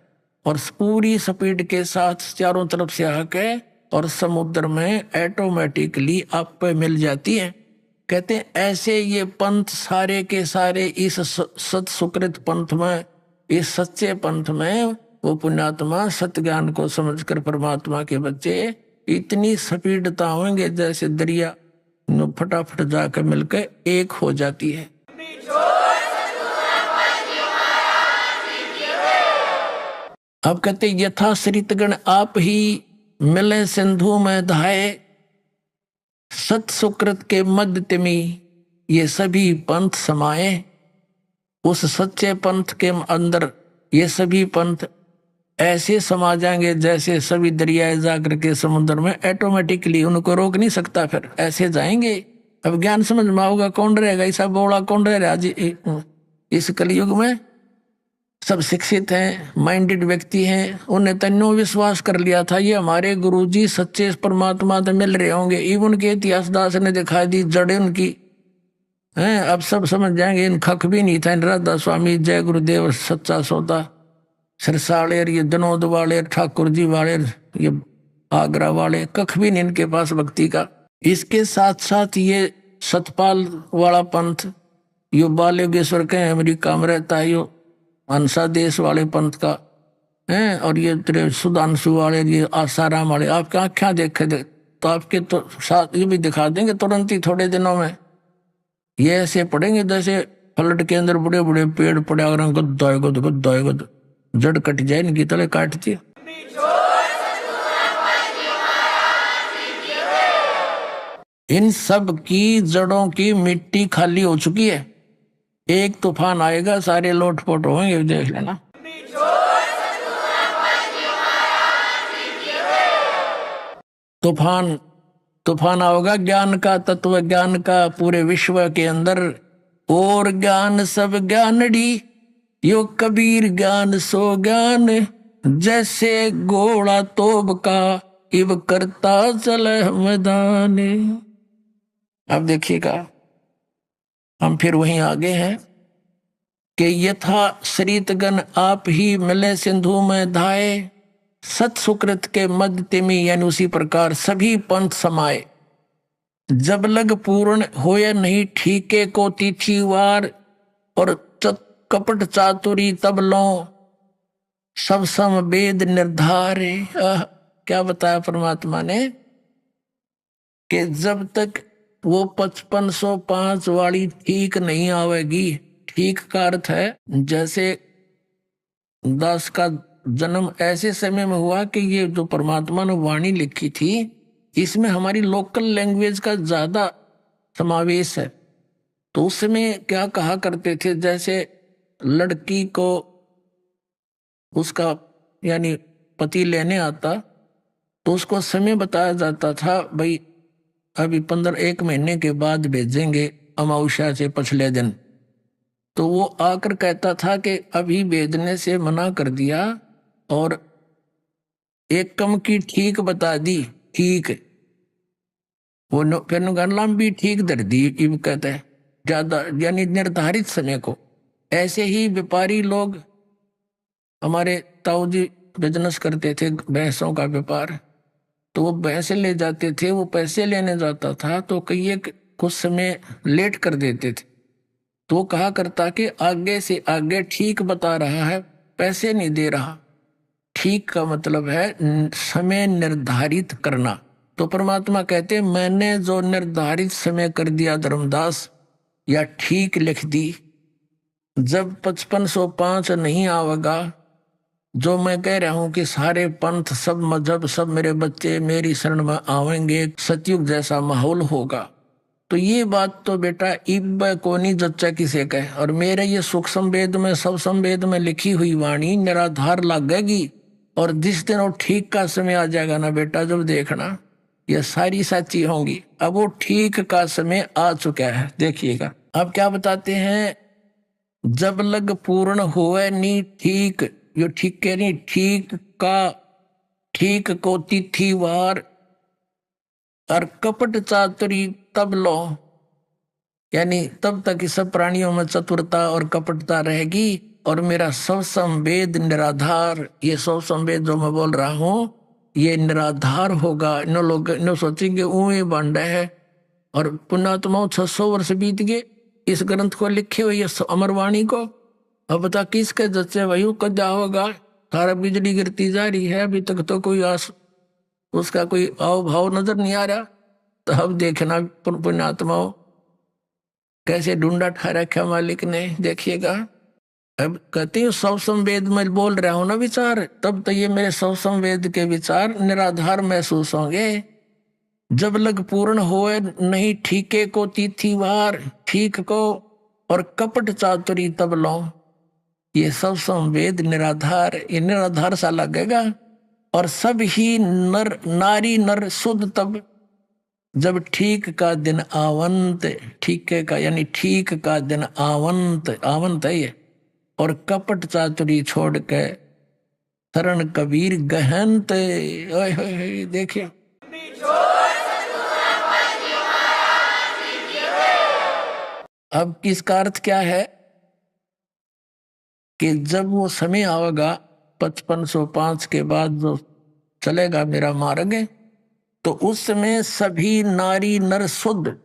और पूरी स्पीड के साथ चारों तरफ से आके और समुद्र में ऑटोमेटिकली आप पे मिल जाती है। कहते हैं ऐसे ये पंथ सारे के सारे इस सत सुकृत पंथ में, इस सच्चे पंथ में वो पुण्यात्मा सत्य ज्ञान को समझकर परमात्मा के बच्चे इतनी स्पीडता होंगे जैसे दरिया फटाफट जाकर मिलकर एक हो जाती है। अब कहते यथा श्रितगण आप ही मिले सिंधु में धाये, सत सुकृत के मध्य तिमी ये सभी पंथ समाये। उस सच्चे पंथ के अंदर ये सभी पंथ ऐसे समा जाएंगे जैसे सभी दरियाए जाकर के समुद्र में ऑटोमेटिकली, उनको रोक नहीं सकता, फिर ऐसे जाएंगे। अब ज्ञान समझ में आओगा कौन रहेगा, ऐसा बोला कौन रहेगा। आज इस कलयुग में सब शिक्षित हैं, माइंडेड व्यक्ति हैं, उन्हें तन्नो विश्वास कर लिया था ये हमारे गुरुजी सच्चे परमात्मा तो मिल रहे होंगे। इवन के इतिहास दास ने दिखा दी जड़े उनकी हैं। अब सब समझ जाएंगे इन खक भी नहीं था। इन राधा स्वामी, जय गुरुदेव, सच्चा सौदा, सिरसाड़ेर, ये जनोद वाले, ठाकुर जी वाले, ये आगरा वाले, कख भी नहीं इनके पास भक्ति का। इसके साथ साथ ये सतपाल वाला पंथ, यो बालेश्वर के अमेरिका में रहता है, यो हंसा देश वाले पंथ का हैं, और ये तेरे सुधांशु वाले, ये आसाराम वाले, आपके आँखें देखे तो आपके तो साथ ये भी दिखा देंगे तुरंत ही थोड़े दिनों में। ये ऐसे पड़ेंगे जैसे फ्लड के अंदर बड़े बड़े पेड़ पड़े, अगर गुद जड़ कट जाए इनकी तले काटती। इन सब की जड़ों की मिट्टी खाली हो चुकी है। एक तूफान आएगा सारे लोटपोट होंगे, देख लेना। तूफान आओगा ज्ञान का, तत्व ज्ञान का पूरे विश्व के अंदर। और ज्ञान सब ज्ञानड़ी, यो कबीर ज्ञान सो ज्ञान, जैसे घोड़ा तोब का इब करता चले मैदाने। अब देखिएगा हम फिर वहीं आगे हैं कि यथा श्रीतगण आप ही मिले सिंधु में धाये, सत सुकृत के मध्य तिमि, यानी उसी प्रकार सभी पंथ समाये। जब लग पूर्ण होए नहीं ठीके को तिथिवार, और कपट चातुरी तब लो सब सम वेद निर्धारे। क्या बताया परमात्मा ने कि जब तक वो 5505 वाली ठीक नहीं आवेगी। ठीक का अर्थ है जैसे दास का जन्म ऐसे समय में हुआ कि ये जो परमात्मा ने वाणी लिखी थी इसमें हमारी लोकल लैंग्वेज का ज्यादा समावेश है। तो उस समय क्या कहा करते थे, जैसे लड़की को उसका यानी पति लेने आता तो उसको समय बताया जाता था, भाई अभी 1 महीने के बाद भेजेंगे अमावस्या से पिछले दिन। तो वो आकर कहता था कि अभी भेजने से मना कर दिया और एक कम की ठीक बता दी, ठीक वो फिर लंबी ठीक दर दी कहते हैं ज्यादा, यानी निर्धारित समय को। ऐसे ही व्यापारी लोग हमारे ताऊ जी बिजनेस करते थे, भैंसों का व्यापार, तो वो भैंसे ले जाते थे, वो पैसे लेने जाता था तो कई कुछ समय लेट कर देते थे। तो वो कहा करता कि आगे से आगे ठीक बता रहा है, पैसे नहीं दे रहा। ठीक का मतलब है समय निर्धारित करना। तो परमात्मा कहते मैंने जो निर्धारित समय कर दिया धर्मदास, या ठीक लिख दी, जब 5505 नहीं आवेगा, जो मैं कह रहा हूं कि सारे पंथ सब मजहब सब मेरे बच्चे मेरी शरण में आवेंगे, सतयुग जैसा माहौल होगा, तो ये बात तो बेटा इब को नहीं जच्चा किसे कहे। और मेरे ये सुख संवेद में सब संवेद में लिखी हुई वाणी निराधार लगेगी, और जिस दिन वो ठीक का समय आ जाएगा ना बेटा, जब देखना ये सारी सच्ची होंगी। अब वो ठीक का समय आ चुका है, देखिएगा अब क्या बताते हैं। जब लग पूर्ण होए नी ठीक, यो ठीक के नहीं, ठीक का ठीक को तिथिवार, और कपट चातुरी तब लो, यानी तब तक इस सब प्राणियों में चतुरता और कपटता रहेगी, और मेरा सब संवेद निराधार, ये सब संवेद जो मैं बोल रहा हूं ये निराधार होगा। इन लोग इन सोचेंगे ऊए बांडा है, और पुण्यात्माओं 600 वर्ष बीत गए इस ग्रंथ को लिखे हुए अमरवाणी को। अब बता किसके जच्चे वही कदा होगा, सारा बिजली गिरती जा रही है, अभी तक तो कोई आस उसका कोई आव भाव नजर नहीं आ रहा। तो अब देखना पुण्यात्माओं कैसे ढूंढा ठा रखा मालिक ने, देखिएगा। अब कहते हैं सब संवेद में बोल रहा हूं ना विचार, तब तो ये मेरे सब संवेद के विचार निराधार महसूस होंगे। जब लग पूर्ण होए नहीं ठीके को तिथिवार, ठीक को और कपट चातुरी तब लो, ये सब संवेद निराधार, ये निराधार सा लगेगा। और सब ही नर नारी नर शुद्ध तब, जब ठीक का दिन आवंत, ठीके का यानी ठीक का दिन आवंत, आवंत है ये, और कपट चातुरी छोड़ के शरण कबीर गहनत। ओए होए देखिए अब किसका अर्थ क्या है कि जब वो समय आएगा 5505 के बाद जो चलेगा मेरा मार्ग, तो उस समय सभी नारी नर शुद्ध,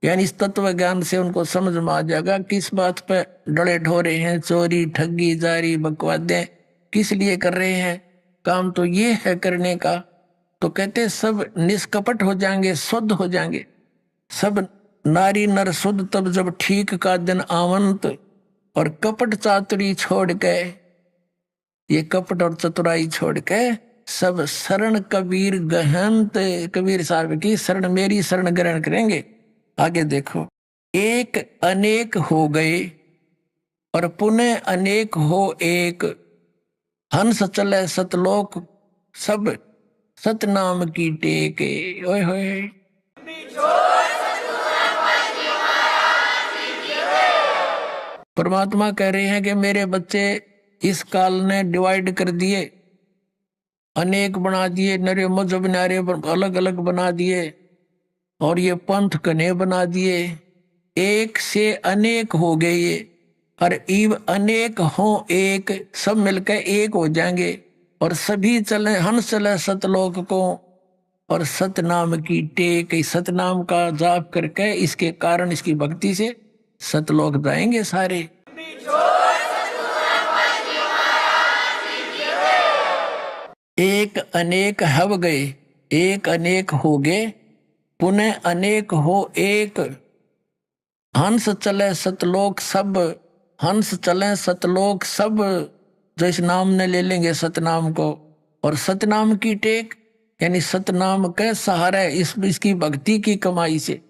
यानी इस तत्व ज्ञान से उनको समझ में आ जाएगा किस बात पे डरे ढोरे हैं, चोरी ठगी जारी बकवादें किस लिए कर रहे हैं, काम तो ये है करने का। तो कहते सब निष्कपट हो जाएंगे, शुद्ध हो जाएंगे सब नारी नर शुद्ध तब, जब ठीक का दिन आवंत, और कपट चातुरी छोड़ के, ये कपट और चतुराई छोड़ के सब शरण कबीर गहनत, कबीर साहब की शरण मेरी शरण ग्रहण करेंगे। आगे देखो, एक अनेक हो गए और पुनः अनेक हो एक, हंस चले सतलोक सब सतनाम की टेके। ओए होए परमात्मा कह रहे हैं कि मेरे बच्चे इस काल ने डिवाइड कर दिए, अनेक बना दिए, नरे मजहब नारे अलग अलग बना दिए, और ये पंथ कने बना दिए। एक से अनेक हो गए ये, और इव अनेक हो एक, सब मिलकर एक हो जाएंगे। और सभी चले हंस चले सतलोक को, और सतनाम की टेक, सतनाम का जाप करके इसके कारण इसकी भक्ति से सतलोक जाएंगे सारे। एक अनेक हव गए, एक अनेक हो गए, पुनः अनेक हो एक। हंस चले सतलोक सब, हंस चले सतलोक सब, जो इस नाम ने ले लेंगे सतनाम को। और सतनाम की टेक यानी सतनाम के सहारे, इसकी भक्ति की कमाई से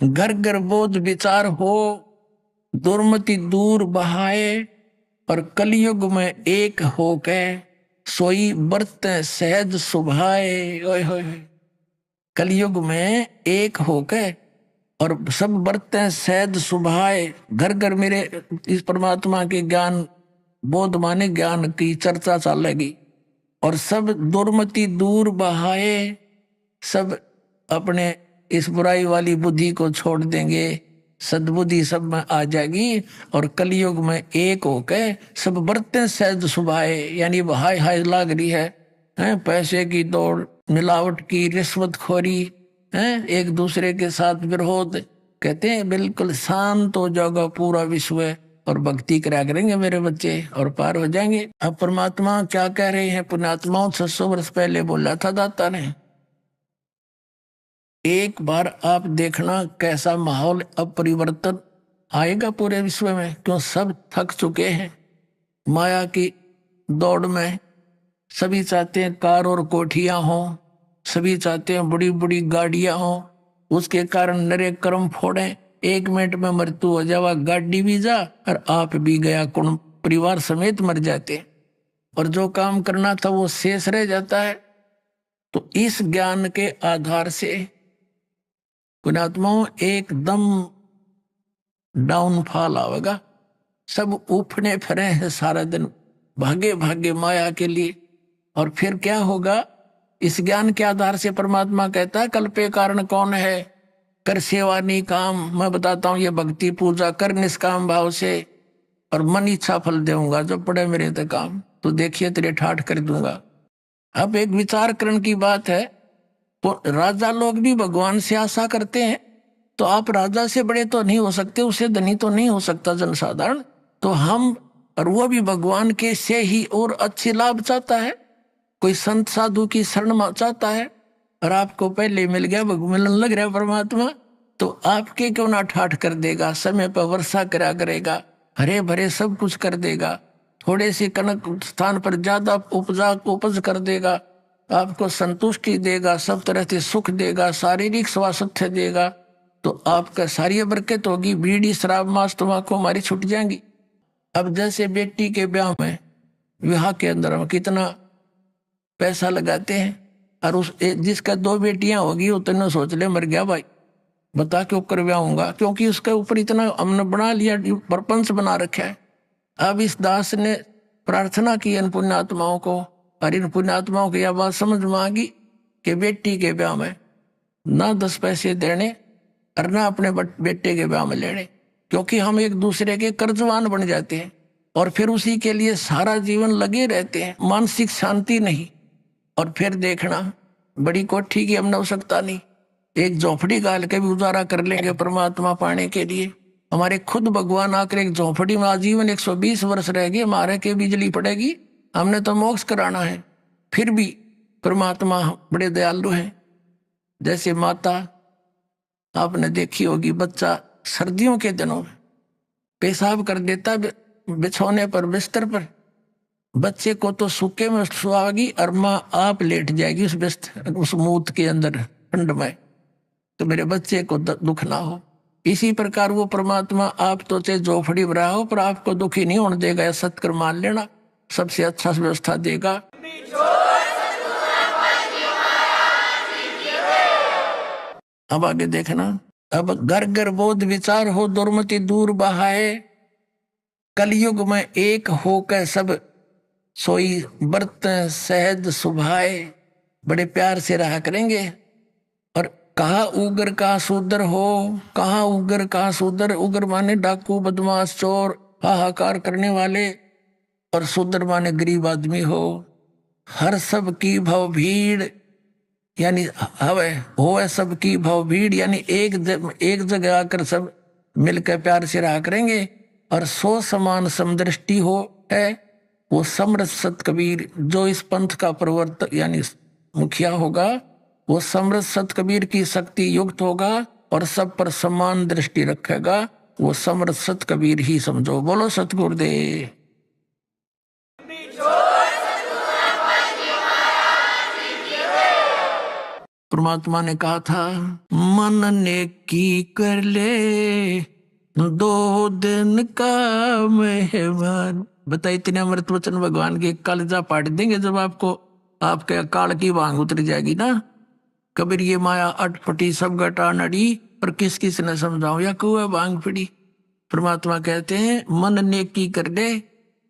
घर घर बोझ विचार हो, दुर्मति दूर बहाए, और कलयुग में एक हो के सोई बरत सहज सुभाए। ओए होए, कलयुग में एक होके और सब बरते सहज सुभाए। घर घर मेरे इस परमात्मा के ज्ञान, बोध माने ज्ञान की चर्चा चलेगी, और सब दुर्मति दूर बहाए, सब अपने इस बुराई वाली बुद्धि को छोड़ देंगे, सद्बुद्धि सब में आ जाएगी। और कलयुग में एक होके सब बरते सहज सुभाए, यानी हाय हाय लाग रही है, पैसे की दौड़, मिलावट की, रिश्वतखोरी, एक दूसरे के साथ विरोध, कहते हैं बिल्कुल शांत हो जाएगा पूरा विश्व, और भक्ति करा करेंगे मेरे बच्चे और पार हो जाएंगे। अब परमात्मा क्या कह रहे हैं? पुण्यात्माओं 600 वर्ष पहले बोला था दाता ने। एक बार आप देखना कैसा माहौल, अब परिवर्तन आएगा पूरे विश्व में। क्यों? सब थक चुके हैं माया की दौड़ में। सभी चाहते हैं कार और कोठियां हों, सभी चाहते हैं बड़ी बड़ी गाड़ियां हों, उसके कारण नरे कर्म फोड़े, 1 मिनट में मृत्यु हो जावा, गाड़ी भी जा और आप भी गया, कुण परिवार समेत मर जाते, और जो काम करना था वो शेष रह जाता है। तो इस ज्ञान के आधार से पुण्यात्माओं एकदम डाउनफॉल आवेगा। सब उफने फिरे हैं सारा दिन, भागे भागे माया के लिए। और फिर क्या होगा? इस ज्ञान के आधार से परमात्मा कहता है कल्पे कारण कौन है, कर सेवा नहीं काम। मैं बताता हूं, ये भक्ति पूजा कर निष्काम भाव से, और मन इच्छा फल देऊंगा, जो पड़े मेरे ते काम, तो देखिए तेरे ठाठ कर दूंगा। अब एक विचार करने की बात है, तो राजा लोग भी भगवान से आशा करते हैं, तो आप राजा से बड़े तो नहीं हो सकते, उससे धनी तो नहीं हो सकता जनसाधारण, तो हम, और वो भी भगवान के से ही और अच्छे लाभ चाहता है, कोई संत साधु की शरण चाहता है, और आपको पहले मिल गया, मिलन लग रहा है परमात्मा, तो आपके क्यों ना ठाठ कर देगा, समय पर वर्षा करा करेगा, हरे भरे सब कुछ कर देगा, थोड़े से कनक स्थान पर ज्यादा उपज कर देगा, आपको संतुष्टि देगा, सब तरह से सुख देगा, शारीरिक स्वास्थ्य देगा, तो आपका सारी बरकत होगी, बीड़ी शराब मांस तम्बाकू हमारी छूट जाएंगी। अब जैसे बेटी के ब्याह में, विवाह के अंदर हम कितना पैसा लगाते हैं, और उस जिसका 2 बेटियां होगी उतने सोच ले मर गया भाई, बता क्यों कर ब्याहूंगा, क्योंकि उसके ऊपर इतना हमने बना लिया, प्रपंच बना रखा है। अब इस दास ने प्रार्थना की इन पुण्यात्माओं को, और इन पुण्यात्माओं की यह बात समझ में आ गई कि बेटी के ब्याह में ना 10 पैसे देने और ना अपने बेटे के ब्याह में लेने, क्योंकि हम एक दूसरे के कर्जवान बन जाते हैं, और फिर उसी के लिए सारा जीवन लगे रहते हैं, मानसिक शांति नहीं। और फिर देखना, बड़ी कोठी की हमने आवश्यकता नहीं, एक झोपड़ी गाल के भी गुजारा कर लेंगे परमात्मा पाने के लिए। हमारे खुद भगवान आकर एक झोपड़ी में आजीवन 120 वर्ष रह गए, मारे के बिजली पड़ेगी, हमने तो मोक्ष कराना है, फिर भी परमात्मा बड़े दयालु हैं। जैसे माता आपने देखी होगी, बच्चा सर्दियों के दिनों में पेशाब कर देता बिछौने पर, बिस्तर पर, बच्चे को तो सूखे में सुहागी और माँ आप लेट जाएगी उस बिस्तर, उस मूत के अंदर ठंड में, तो मेरे बच्चे को दुख ना हो। इसी प्रकार वो परमात्मा आप तो चाहे झोपड़ी में रहा हो, पर आपको दुखी नहीं होने देगा, या सत्कर मान लेना, सबसे अच्छा व्यवस्था देगा। अब आगे देखना, अब घर घर बोध विचार हो, दुर्मति दूर बहाए, कलयुग में एक हो के सब सोई व्रत सहज सुभाए, बड़े प्यार से रहा करेंगे। और कहा उग्र का शूद्र हो, कहा उग्र का शूद्र, उग्र माने डाकू बदमाश चोर हाहाकार करने वाले, और शूद्र माने गरीब आदमी हो। हर सब की भव भीड़, यानी हवे हो सब की भव भीड़, यानी एक जगह आकर सब मिलकर प्यार से रहा करेंगे। और सो समान समदृष्टि हो है वो समरस सत कबीर, जो इस पंथ का प्रवर्तक यानी मुखिया होगा, वो समरस सत कबीर की शक्ति युक्त होगा और सब पर समान दृष्टि रखेगा, वो समरस सत कबीर ही समझो। बोलो सतगुरुदेव। परमात्मा ने कहा था मन ने की कर ले, 2 दिन का मेहमान। बताइए इतने अमृत वचन भगवान के कलेजा पाट देंगे जब आपको आपके अकाल की वांग उतर जाएगी ना। कबीर ये माया अटपटी सब घटा नड़ी, पर किस किस ने समझाऊं या कुआ भांग पड़ी। परमात्मा कहते हैं मन ने की कर ले,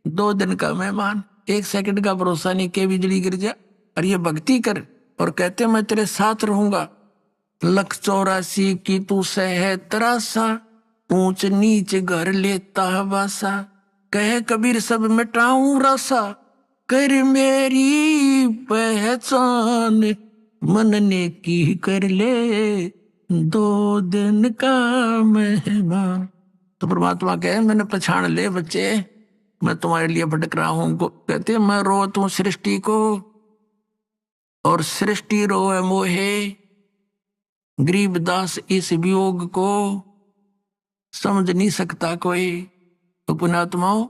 2 दिन का मेहमान। 1 सेकंड का भरोसा नहीं के बिजली गिर जा, और ये भक्ति कर। और कहते मैं तेरे साथ रहूंगा। 184 की तू सह तरासा, ऊंच नीच घर लेता वासा। कह कबीर सब मिटाऊं रासा, कर मेरी पहचान। मन ने की कर ले, 2 दिन का मेहमान। तो परमात्मा कहे मैंने पहचान ले बच्चे, मैं तुम्हारे लिए भटक रहा हूं। कहते मैं रोत हूं सृष्टि को, और सृष्टि रोए मोहे। गरीब दास इस वियोग को समझ नहीं सकता कोई। तो पुण्यात्माओं,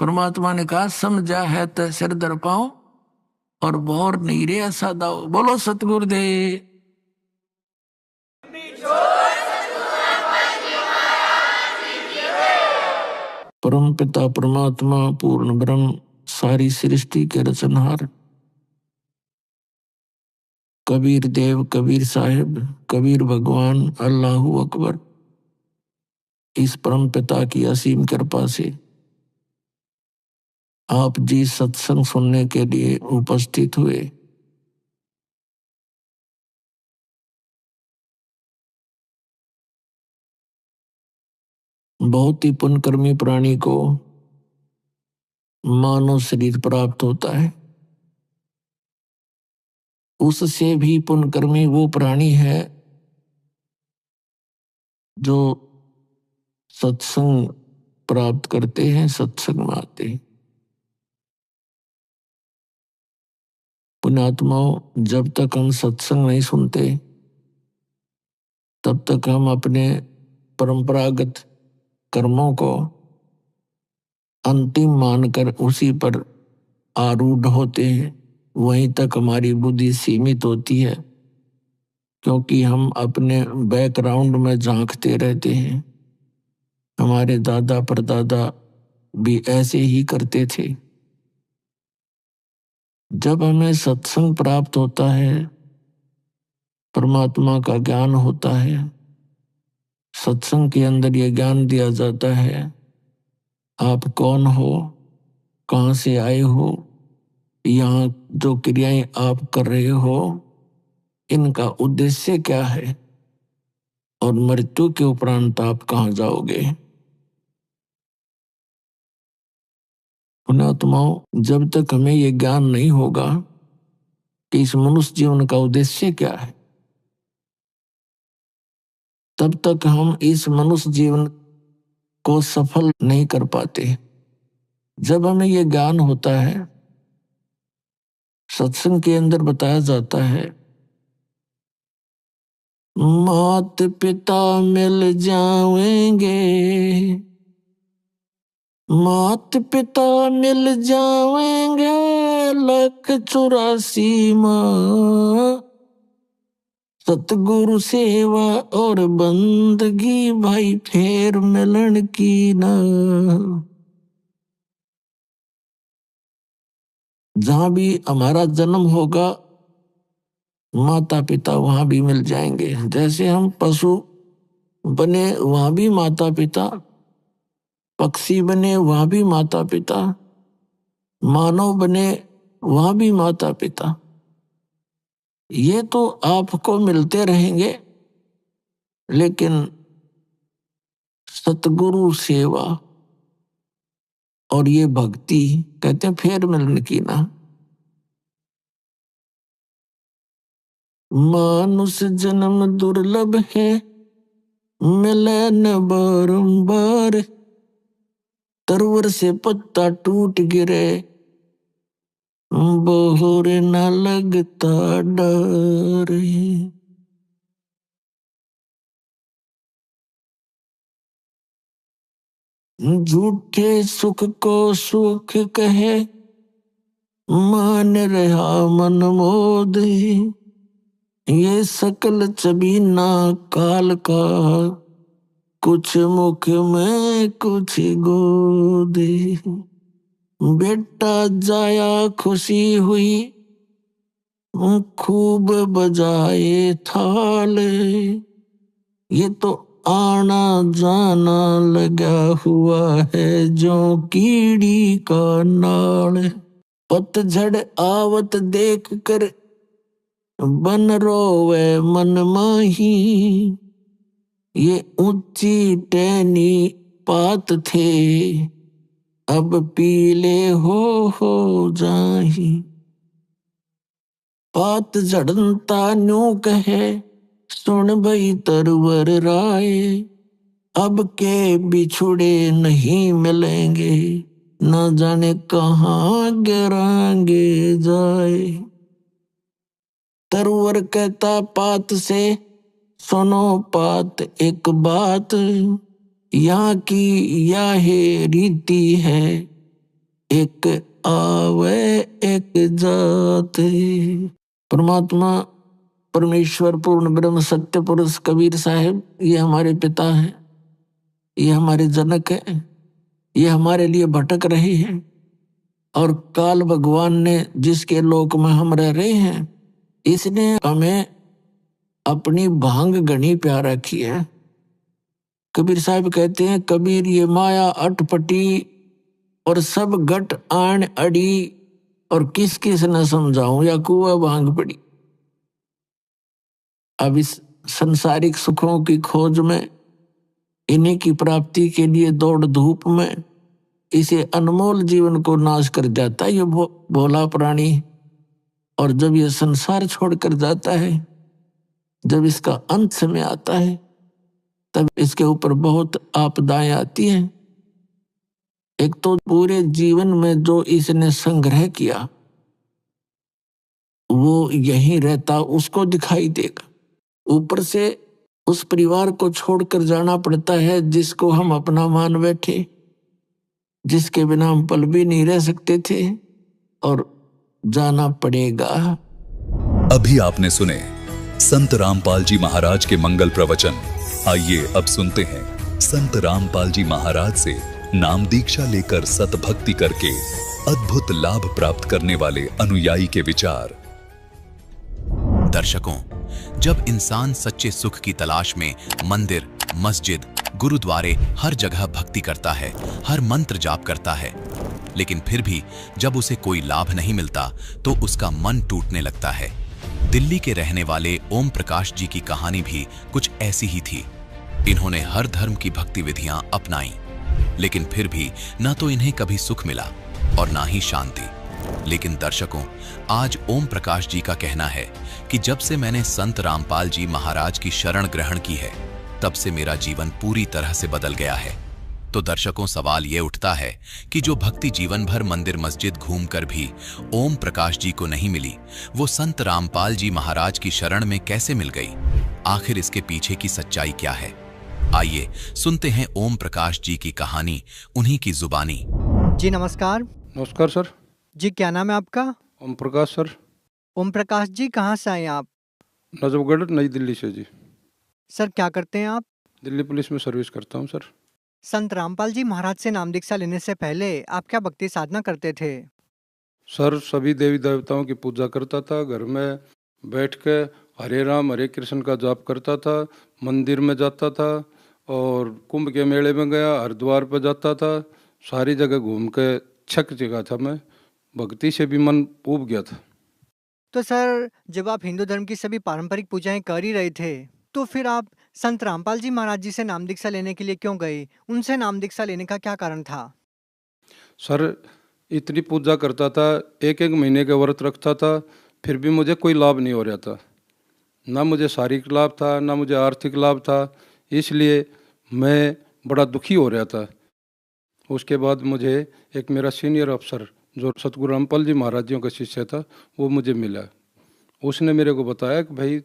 परमात्मा ने कहा समझा है तो सिर दर पाओ, और बोर नहीं रे ऐसा दाओ। बोलो सतगुरुदेव। परम पिता परमात्मा पूर्ण ब्रह्म सारी सृष्टि के रचनहार, कबीर देव, कबीर साहिब, कबीर भगवान, अल्लाहू अकबर, इस परम पिता की असीम कृपा से आप जी सत्संग सुनने के लिए उपस्थित हुए। बहुत ही पुण्यकर्मी प्राणी को मानव शरीर प्राप्त होता है। उससे भी पुण्यकर्मी वो प्राणी है जो सत्संग प्राप्त करते हैं, सत्संग में आते हैं। पुण्यात्माओं, जब तक हम सत्संग नहीं सुनते तब तक हम अपने परंपरागत कर्मों को अंतिम मानकर उसी पर आरूढ़ होते हैं। वहीं तक हमारी बुद्धि सीमित होती है, क्योंकि हम अपने बैकग्राउंड में झांकते रहते हैं। हमारे दादा परदादा भी ऐसे ही करते थे। जब हमें सत्संग प्राप्त होता है, परमात्मा का ज्ञान होता है, सत्संग के अंदर यह ज्ञान दिया जाता है आप कौन हो, कहाँ से आए हो, यहाँ जो क्रियाएं आप कर रहे हो इनका उद्देश्य क्या है, और मृत्यु के उपरांत आप कहाँ जाओगे। पुण्यात्माओं, जब तक हमें यह ज्ञान नहीं होगा कि इस मनुष्य जीवन का उद्देश्य क्या है, तब तक हम इस मनुष्य जीवन को सफल नहीं कर पाते। जब हमें यह ज्ञान होता है, सत्संग के अंदर बताया जाता है मात पिता मिल जाएंगे, मात पिता मिल जाएंगे, 184 माँ सतगुरु सेवा और बंदगी भाई फेर मिलन की ना। जहां भी हमारा जन्म होगा माता पिता वहां भी मिल जाएंगे। जैसे हम पशु बने वहां भी माता पिता, पक्षी बने वहां भी माता पिता, मानव बने वहां भी माता पिता, ये तो आपको मिलते रहेंगे, लेकिन सतगुरु सेवा और ये भक्ति कहते हैं फेर मिलन की ना। मानुष जन्म दुर्लभ है, मिले न बारंबार, तरवर से पत्ता टूट गिरे, बहुर न लगता डर। झूठे सुख को सुख कहे, मान रहा मन मोद, ये सकल चबीना काल का, कुछ मुख में कुछ गोद। बेटा जाया खुशी हुई, खूब बजाए थाल, ये तो आना जाना लगा हुआ है जो कीड़ी का नाल। पतझड़ आवत देख कर बन रोवे मन माही, ये ऊंची टहनी पात थे, अब पीले हो जाही। पात झड़नता न्यू कहे, सुन भई तरवर राय, अब के बिछुड़े नहीं मिलेंगे, न जाने कहाँ गिरांगे जाए। तरवर कहता पात से, सुनो पात एक बात, यहाँ की यह रीति है, एक आवे एक जात। परमात्मा परमेश्वर पूर्ण ब्रह्म सत्य पुरुष कबीर साहब, ये हमारे पिता हैं, ये हमारे जनक हैं, ये हमारे लिए भटक रहे हैं, और काल भगवान ने जिसके लोक में हम रह रहे हैं, इसने हमें अपनी भांग घनी प्यार रखी है। कबीर साहब कहते हैं, कबीर ये माया अटपटी और सब घट आन अड़ी, और किस किस न समझाऊं या कुआ भांग पड़ी। अब इस संसारिक सुखों की खोज में, इन्हीं की प्राप्ति के लिए दौड़ धूप में, इसे अनमोल जीवन को नाश कर जाता है ये भोला प्राणी। और जब ये संसार छोड़कर जाता है, जब इसका अंत समय आता है, तब इसके ऊपर बहुत आपदाएं आती हैं। एक तो पूरे जीवन में जो इसने संग्रह किया वो यहीं रहता, उसको दिखाई देगा। ऊपर से उस परिवार को छोड़कर जाना पड़ता है जिसको हम अपना मान बैठे, जिसके बिना हम पल भी नहीं रह सकते थे, और जाना पड़ेगा। अभी आपने सुने संत रामपाल जी महाराज के मंगल प्रवचन। आइए अब सुनते हैं संत रामपाल जी महाराज से नाम दीक्षा लेकर सतभक्ति करके अद्भुत लाभ प्राप्त करने वाले अनुयायी के विचार। दर्शकों, जब इंसान सच्चे सुख की तलाश में मंदिर, मस्जिद, गुरुद्वारे हर जगह भक्ति करता है, हर मंत्र जाप करता है, लेकिन फिर भी जब उसे कोई लाभ नहीं मिलता तो उसका मन टूटने लगता है। दिल्ली के रहने वाले ओम प्रकाश जी की कहानी भी कुछ ऐसी ही थी। इन्होंने हर धर्म की भक्ति विधियां अपनाई, लेकिन फिर भी न तो इन्हें कभी सुख मिला और ना ही शांति। लेकिन दर्शकों, आज ओम प्रकाश जी का कहना है कि जब से मैंने संत रामपाल जी महाराज की शरण ग्रहण की है, तब से मेरा जीवन पूरी तरह से बदल गया है। तो दर्शकों, सवाल ये उठता है कि जो भक्ति जीवन भर मंदिर मस्जिद घूमकर भी ओम प्रकाश जी को नहीं मिली, वो संत रामपाल जी महाराज की शरण में कैसे मिल गई? आखिर इसके पीछे की सच्चाई क्या है? आइए सुनते हैं ओम प्रकाश जी की कहानी उन्हीं की जुबानी। जी नमस्कार। नमस्कार सर। जी क्या नाम है आपका? ओम प्रकाश सर। ओम प्रकाश जी कहाँ से आए आप? नजफगढ़, नई दिल्ली से जी। सर क्या करते हैं आप? दिल्ली पुलिस में सर्विस करता हूँ सर। संत रामपाल जी महाराज से नाम दीक्षा लेने से पहले आप क्या भक्ति साधना करते थे? सर सभी देवी देवताओं की पूजा करता था, घर में बैठ के हरे राम हरे कृष्ण का जाप करता था, मंदिर में जाता था, और कुंभ के मेले में गया, हरिद्वार पर जाता था, सारी जगह घूम के छक चुका था मैं। भक्ति से भी मन ऊब गया था। तो सर, जब आप हिंदू धर्म की सभी पारंपरिक पूजाएं कर ही रहे थे, तो फिर आप संत रामपाल जी महाराज जी से नाम दीक्षा लेने के लिए क्यों गए? उनसे नाम दीक्षा लेने का क्या कारण था? सर, इतनी पूजा करता था, एक एक महीने के व्रत रखता था, फिर भी मुझे कोई लाभ नहीं हो रहा था। ना मुझे शारीरिक लाभ था, ना मुझे आर्थिक लाभ था। इसलिए मैं बड़ा दुखी हो रहा था। उसके बाद मुझे एक मेरा सीनियर अफसर जो सतगुरु रामपाल जी महाराज जी का शिष्य था, वो मुझे मिला। उसने मेरे को बताया कि भाई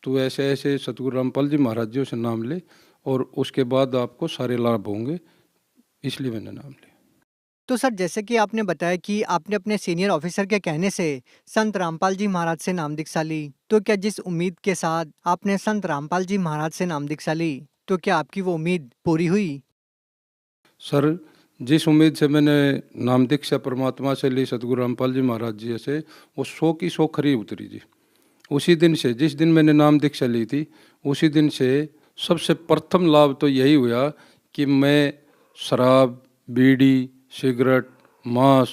तू ऐसे ऐसे सतगुरु रामपाल जी महाराज जी से नाम ले और उसके बाद आपको सारे लाभ होंगे। इसलिए मैंने नाम लिया। तो सर, जैसे कि आपने बताया कि आपने अपने सीनियर ऑफिसर के कहने से संत रामपाल जी महाराज से नाम दीक्षा ली, तो क्या जिस उम्मीद के साथ आपने संत रामपाल जी महाराज से नाम दीक्षा ली, तो क्या आपकी वो उम्मीद पूरी हुई? सर, जिस उम्मीद से मैंने नाम दीक्षा परमात्मा से ली, सतगुरु रामपाल जी महाराज जी से, वो 100 की 100 खरी उतरी जी। उसी दिन से, जिस दिन मैंने नाम दीक्षा ली थी, उसी दिन से सबसे प्रथम लाभ तो यही हुआ कि मैं शराब, बीड़ी, सिगरेट, मांस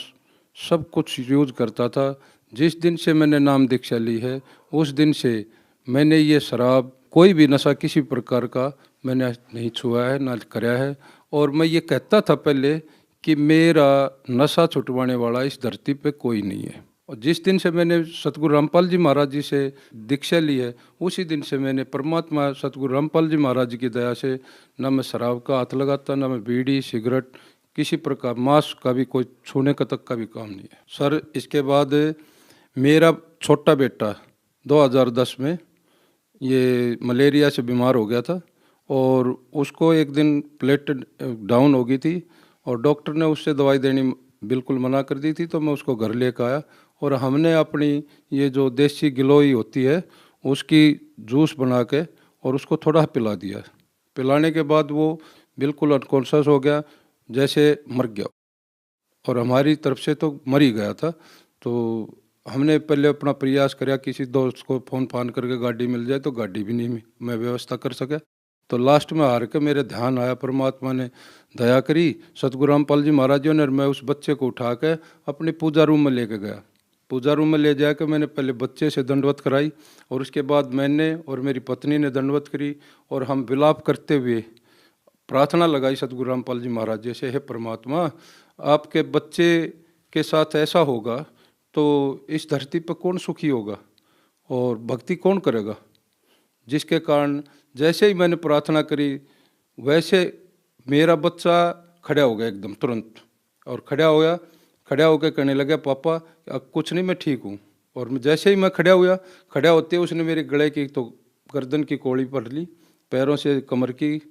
सब कुछ यूज करता था। जिस दिन से मैंने नाम दीक्षा ली है, उस दिन से मैंने ये शराब, कोई भी नशा किसी प्रकार का मैंने नहीं छुआ है, ना कराया है। और मैं ये कहता था पहले कि मेरा नशा छुटवाने वाला इस धरती पे कोई नहीं है। और जिस दिन से मैंने सतगुरु रामपाल जी महाराज जी से दीक्षा ली है, उसी दिन से मैंने परमात्मा सतगुरु रामपाल जी महाराज जी की दया से न मैं शराब का हाथ लगाता, न मैं बीड़ी, सिगरेट, किसी प्रकार मांस का भी कोई छूने का तक का भी काम नहीं है। सर, इसके बाद मेरा छोटा बेटा 2010 में ये मलेरिया से बीमार हो गया था और उसको एक दिन प्लेटलेट डाउन हो गई थी और डॉक्टर ने उससे दवाई देनी बिल्कुल मना कर दी थी। तो मैं उसको घर लेकर आया और हमने अपनी ये जो देसी गिलोई होती है उसकी जूस बना के और उसको थोड़ा पिला दिया। पिलाने के बाद वो बिल्कुल अनकॉन्शियस हो गया, जैसे मर गया। और हमारी तरफ से तो मर ही गया था। तो हमने पहले अपना प्रयास किया, किसी दोस्त को फ़ोन फान करके गाड़ी मिल जाए, तो गाड़ी भी नहीं मैं व्यवस्था कर सका। तो लास्ट में हार के मेरे ध्यान आया, परमात्मा ने दया करी, सतगुरु रामपाल जी महाराज जी ने, मैं उस बच्चे को उठा के अपने पूजा रूम में लेके गया। पूजा रूम में ले जाकर मैंने पहले बच्चे से दंडवत कराई और उसके बाद मैंने और मेरी पत्नी ने दंडवत करी और हम विलाप करते हुए प्रार्थना लगाई सतगुरु रामपाल जी महाराज जी से, हे परमात्मा, आपके बच्चे के साथ ऐसा होगा तो इस धरती पर कौन सुखी होगा और भक्ति कौन करेगा। जिसके कारण जैसे ही मैंने प्रार्थना करी वैसे मेरा बच्चा खड़ा हो गया एकदम तुरंत, और खड़ा होकर कहने लगा, पापा अब कुछ नहीं, मैं ठीक हूँ। और जैसे ही मैं खड़ा होते उसने मेरे गले की तो गर्दन की कोड़ी पकड़ ली, पैरों से कमर की,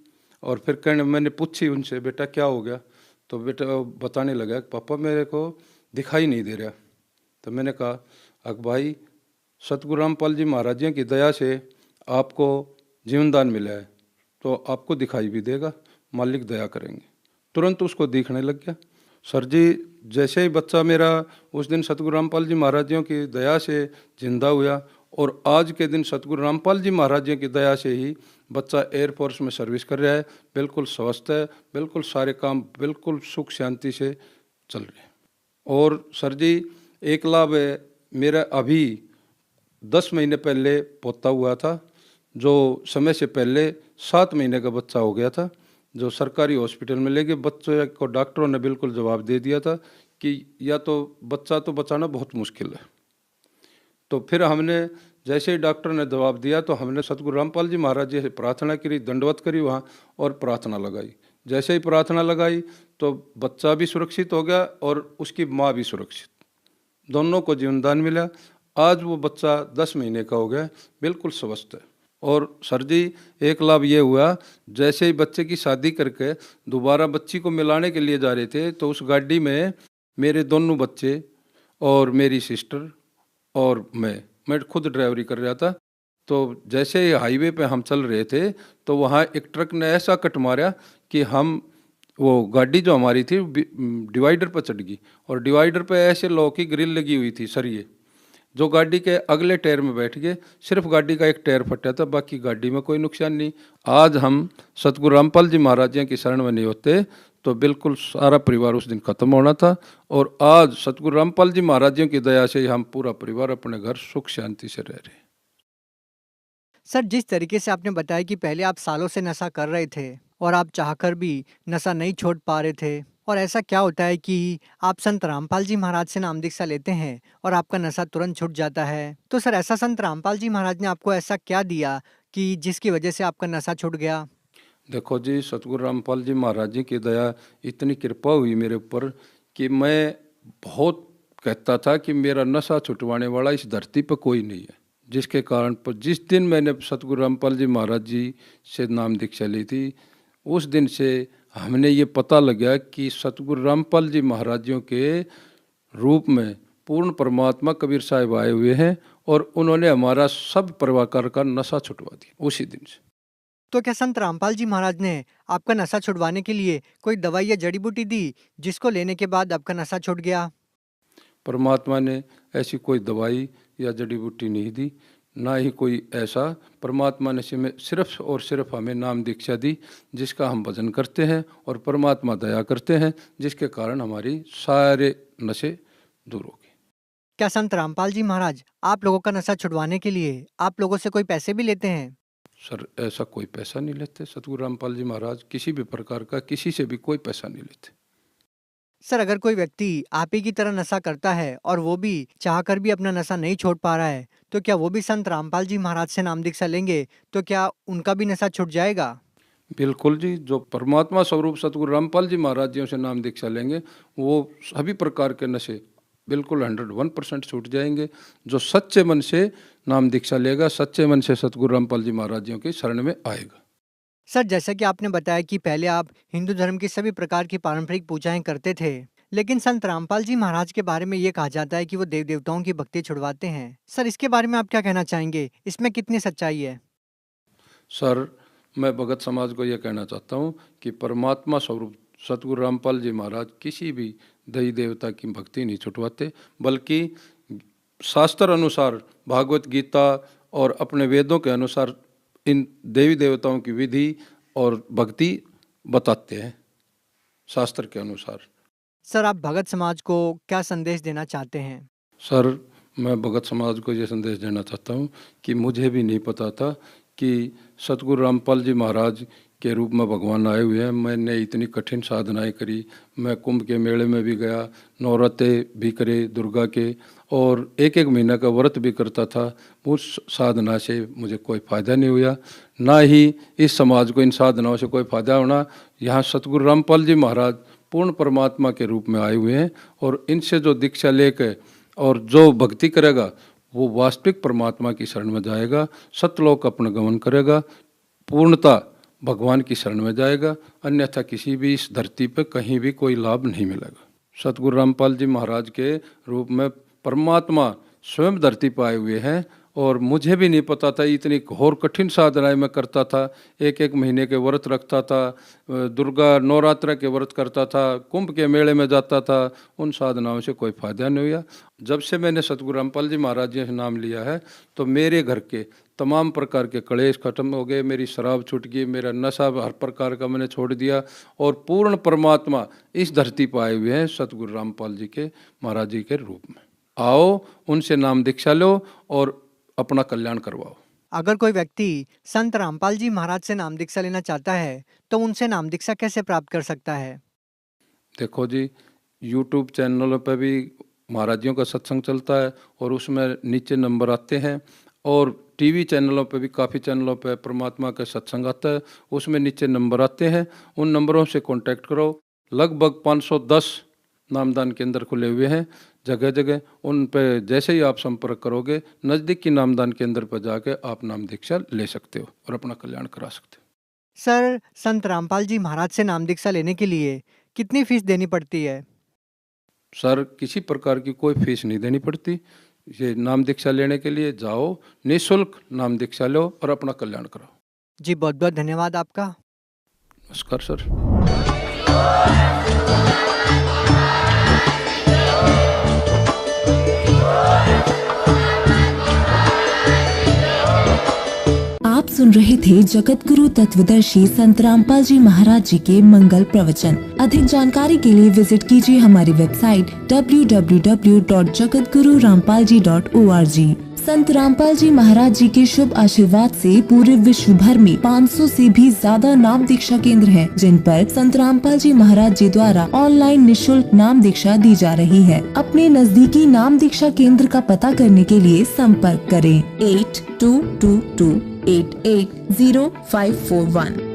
और फिर मैंने पूछी उनसे, बेटा क्या हो गया? तो बेटा बताने लगा, पापा मेरे को दिखाई नहीं दे रहा। तो मैंने कहा, अक भाई, सतगुरु रामपाल जी महाराज जी की दया से आपको जीवन दान मिला है तो आपको दिखाई भी देगा, मालिक दया करेंगे। तुरंत उसको दिखने लग गया। सर जी, जैसे ही बच्चा मेरा उस दिन सतगुरु रामपाल जी महाराज जी की दया से जिंदा हुआ और आज के दिन सतगुरु रामपाल जी महाराज जी की दया से ही बच्चा एयरफोर्स में सर्विस कर रहा है, बिल्कुल स्वस्थ है, बिल्कुल सारे काम बिल्कुल सुख शांति से चल रहे हैं। और सर जी, एक लाभ है मेरा, अभी 10 महीने पहले पोता हुआ था, जो समय से पहले 7 महीने का बच्चा हो गया था, जो सरकारी हॉस्पिटल में ले गए। बच्चे को डॉक्टरों ने बिल्कुल जवाब दे दिया था कि या तो बच्चा तो बचाना बहुत मुश्किल है। तो फिर हमने जैसे ही डॉक्टर ने जवाब दिया तो हमने सतगुरु रामपाल जी महाराज जी से प्रार्थना करी, दंडवत करी वहाँ और प्रार्थना लगाई। जैसे ही प्रार्थना लगाई तो बच्चा भी सुरक्षित हो गया और उसकी माँ भी सुरक्षित, दोनों को जीवनदान मिला। आज वो बच्चा 10 महीने का हो गया, बिल्कुल स्वस्थ है। और सर जी, एक लाभ ये हुआ, जैसे ही बच्चे की शादी करके दोबारा बच्ची को मिलाने के लिए जा रहे थे तो उस गाड़ी में मेरे दोनों बच्चे और मेरी सिस्टर और मैं खुद ड्राइवरी कर रहा था। तो जैसे ही हाईवे पे हम चल रहे थे तो वहाँ एक ट्रक ने ऐसा कट मारा कि वो गाड़ी जो हमारी थी डिवाइडर पर चढ़ गई और डिवाइडर पे ऐसे लोहे की ग्रिल लगी हुई थी सरिये, जो गाड़ी के अगले टायर में बैठ गए। सिर्फ गाड़ी का एक टायर फटा था, बाकी गाड़ी में कोई नुकसान नहीं। आज हम सतगुरु रामपाल जी महाराज जी की शरण में नहीं होते तो बिल्कुल सारा परिवार उस दिन खत्म होना था। और आज सतगुरु रामपाल जी महाराज जी की दया से हम पूरा परिवार अपने घर सुख शांति से रह रहे हैं। सर, जिस तरीके से आपने बताया कि पहले आप सालों से नशा कर रहे थे और आप चाहकर भी नशा नहीं छोड़ पा रहे थे, और ऐसा क्या होता है कि आप संत रामपाल जी महाराज से नाम दीक्षा लेते हैं और आपका नशा तुरंत छूट जाता है। तो सर, ऐसा संत रामपाल जी महाराज ने आपको ऐसा क्या दिया कि जिसकी वजह से आपका नशा छूट गया? देखो जी, सतगुरु रामपाल जी महाराज जी की दया इतनी कृपा हुई मेरे ऊपर कि मैं बहुत कहता था कि मेरा नशा छुटवाने वाला इस धरती पर कोई नहीं है। जिसके कारण पर जिस दिन मैंने सतगुरु रामपाल जी महाराज जी से नाम दीक्षा ली थी, उस दिन से हमने ये पता लगा कि सतगुरु रामपाल जी महाराज जी के रूप में पूर्ण परमात्मा कबीर साहिब आए हुए हैं और उन्होंने हमारा सब प्रकार का नशा छुटवा दिया उसी दिन से। तो क्या संत रामपाल जी महाराज ने आपका नशा छुड़वाने के लिए कोई दवाई या जड़ी बूटी दी जिसको लेने के बाद आपका नशा छूट गया? परमात्मा ने ऐसी कोई दवाई या जड़ी बूटी नहीं दी, ना ही कोई ऐसा। परमात्मा ने सिर्फ और सिर्फ हमें नाम दीक्षा दी जिसका हम भजन करते हैं और परमात्मा दया करते हैं, जिसके कारण हमारी सारे नशे दूर हो गए। क्या संत रामपाल जी महाराज आप लोगों का नशा छुड़वाने के लिए आप लोगों से कोई पैसे भी लेते हैं? सर, ऐसा कोई पैसा नहीं लेते। सतगुरु रामपाल जी महाराज किसी भी प्रकार का किसी से भी कोई पैसा नहीं लेते। सर, अगर कोई व्यक्ति आप ही की तरह नशा करता है और वो भी चाहकर भी अपना नशा नहीं छोड़ पा रहा है, तो क्या वो भी संत रामपाल जी महाराज से नाम दीक्षा लेंगे तो क्या उनका भी नशा छूट जाएगा? बिल्कुल जी, जो परमात्मा स्वरूप सतगुरु रामपाल जी महाराज जी से नाम दीक्षा लेंगे वो सभी प्रकार के नशे बिल्कुल 101% छूट जाएंगे। जो सच्चे मन से नाम दीक्षा लेगा, सच्चे मन से सतगुरु रामपाल जी महाराज जी की शरण में आएगा। सर, जैसा कि आपने बताया कि पहले आप हिंदू धर्म की सभी प्रकार की पारंपरिक पूजाएं करते थे, लेकिन संत रामपाल जी महाराज के बारे में ये कहा जाता है कि वो देव देवताओं की भक्ति छुड़वाते हैं। सर, इसके बारे में आप क्या कहना चाहेंगे? इसमें कितनी सच्चाई है? सर, मैं भगत समाज को यह कहना चाहता हूँ कि परमात्मा स्वरूप सतगुरु रामपाल जी महाराज किसी भी देवी देवता की भक्ति नहीं छुटवाते, बल्कि शास्त्र अनुसार भागवत गीता और अपने वेदों के अनुसार इन देवी देवताओं की विधि और भक्ति बताते हैं शास्त्र के अनुसार। सर, आप भगत समाज को क्या संदेश देना चाहते हैं? सर, मैं भगत समाज को ये संदेश देना चाहता हूँ कि मुझे भी नहीं पता था कि सतगुरु रामपाल जी महाराज के रूप में भगवान आए हुए हैं। मैंने इतनी कठिन साधनाएं करी। मैं कुंभ के मेले में भी गया, नवरात्रे भी करे दुर्गा के, और एक एक महीना का व्रत भी करता था। उस साधना से मुझे कोई फ़ायदा नहीं हुआ, ना ही इस समाज को इन साधनाओं से कोई फ़ायदा होना। यहाँ सतगुरु रामपाल जी महाराज पूर्ण परमात्मा के रूप में आए हुए हैं और इनसे जो दीक्षा लेकर और जो भक्ति करेगा वो वास्तविक परमात्मा की शरण में जाएगा, सतलोक अपना गमन करेगा, पूर्णता भगवान की शरण में जाएगा। अन्यथा किसी भी इस धरती पर कहीं भी कोई लाभ नहीं मिलेगा। सतगुरु रामपाल जी महाराज के रूप में परमात्मा स्वयं धरती पर आए हुए हैं और मुझे भी नहीं पता था। इतनी घोर कठिन साधनाएं मैं करता था, एक एक महीने के व्रत रखता था, दुर्गा नवरात्र के व्रत करता था, कुंभ के मेले में जाता था। उन साधनाओं से कोई फायदा नहीं हुआ। जब से मैंने सतगुरु रामपाल जी महाराज जी से नाम लिया है तो मेरे घर के तमाम प्रकार के कलेश खत्म हो गए, मेरी शराब छूट गई, मेरा नशा हर प्रकार का मैंने छोड़ दिया और पूर्ण परमात्मा इस धरती पर आए हुए हैं सतगुरु रामपाल जी के महाराज जी के रूप में। आओ, उनसे नाम दीक्षा लो और अपना कल्याण करवाओ। अगर कोई व्यक्ति संत रामपाल जी महाराज से नाम दीक्षा लेना चाहता है तो उनसे नाम दीक्षा कैसे प्राप्त कर सकता है? देखो जी, YouTube चैनलों पर भी महाराजियों का सत्संग चलता है और उसमें नीचे नंबर आते हैं, और टीवी चैनलों पे भी काफ़ी चैनलों पे परमात्मा का सत्संग आता है, उसमें नीचे नंबर आते हैं। उन नंबरों से कांटेक्ट करो। लगभग 510 नामदान केंद्र खुले हुए हैं जगह जगह। उन पे जैसे ही आप संपर्क करोगे, नज़दीक की नामदान केंद्र पर जाके आप नाम दीक्षा ले सकते हो और अपना कल्याण करा सकते हो। सर, संत रामपाल जी महाराज से नाम दीक्षा लेने के लिए कितनी फीस देनी पड़ती है? सर, किसी प्रकार की कोई फीस नहीं देनी पड़ती। ये नाम दीक्षा लेने के लिए जाओ, निःशुल्क नाम दीक्षा लो और अपना कल्याण करो। जी, बहुत बहुत धन्यवाद आपका। नमस्कार सर। आप सुन सुन रहे थे जगत गुरु तत्वदर्शी संत रामपाल जी महाराज जी के मंगल प्रवचन। अधिक जानकारी के लिए विजिट कीजिए हमारी वेबसाइट www.jagatgururampalji.org। संत रामपाल जी महाराज जी के शुभ आशीर्वाद से पूरे विश्व भर में 500 से भी ज्यादा नाम दीक्षा केंद्र हैं, जिन पर संत रामपाल जी महाराज जी द्वारा ऑनलाइन निशुल्क नाम दीक्षा दी जा रही है। अपने नजदीकी नाम दीक्षा केंद्र का पता करने के लिए संपर्क करें 8222880541।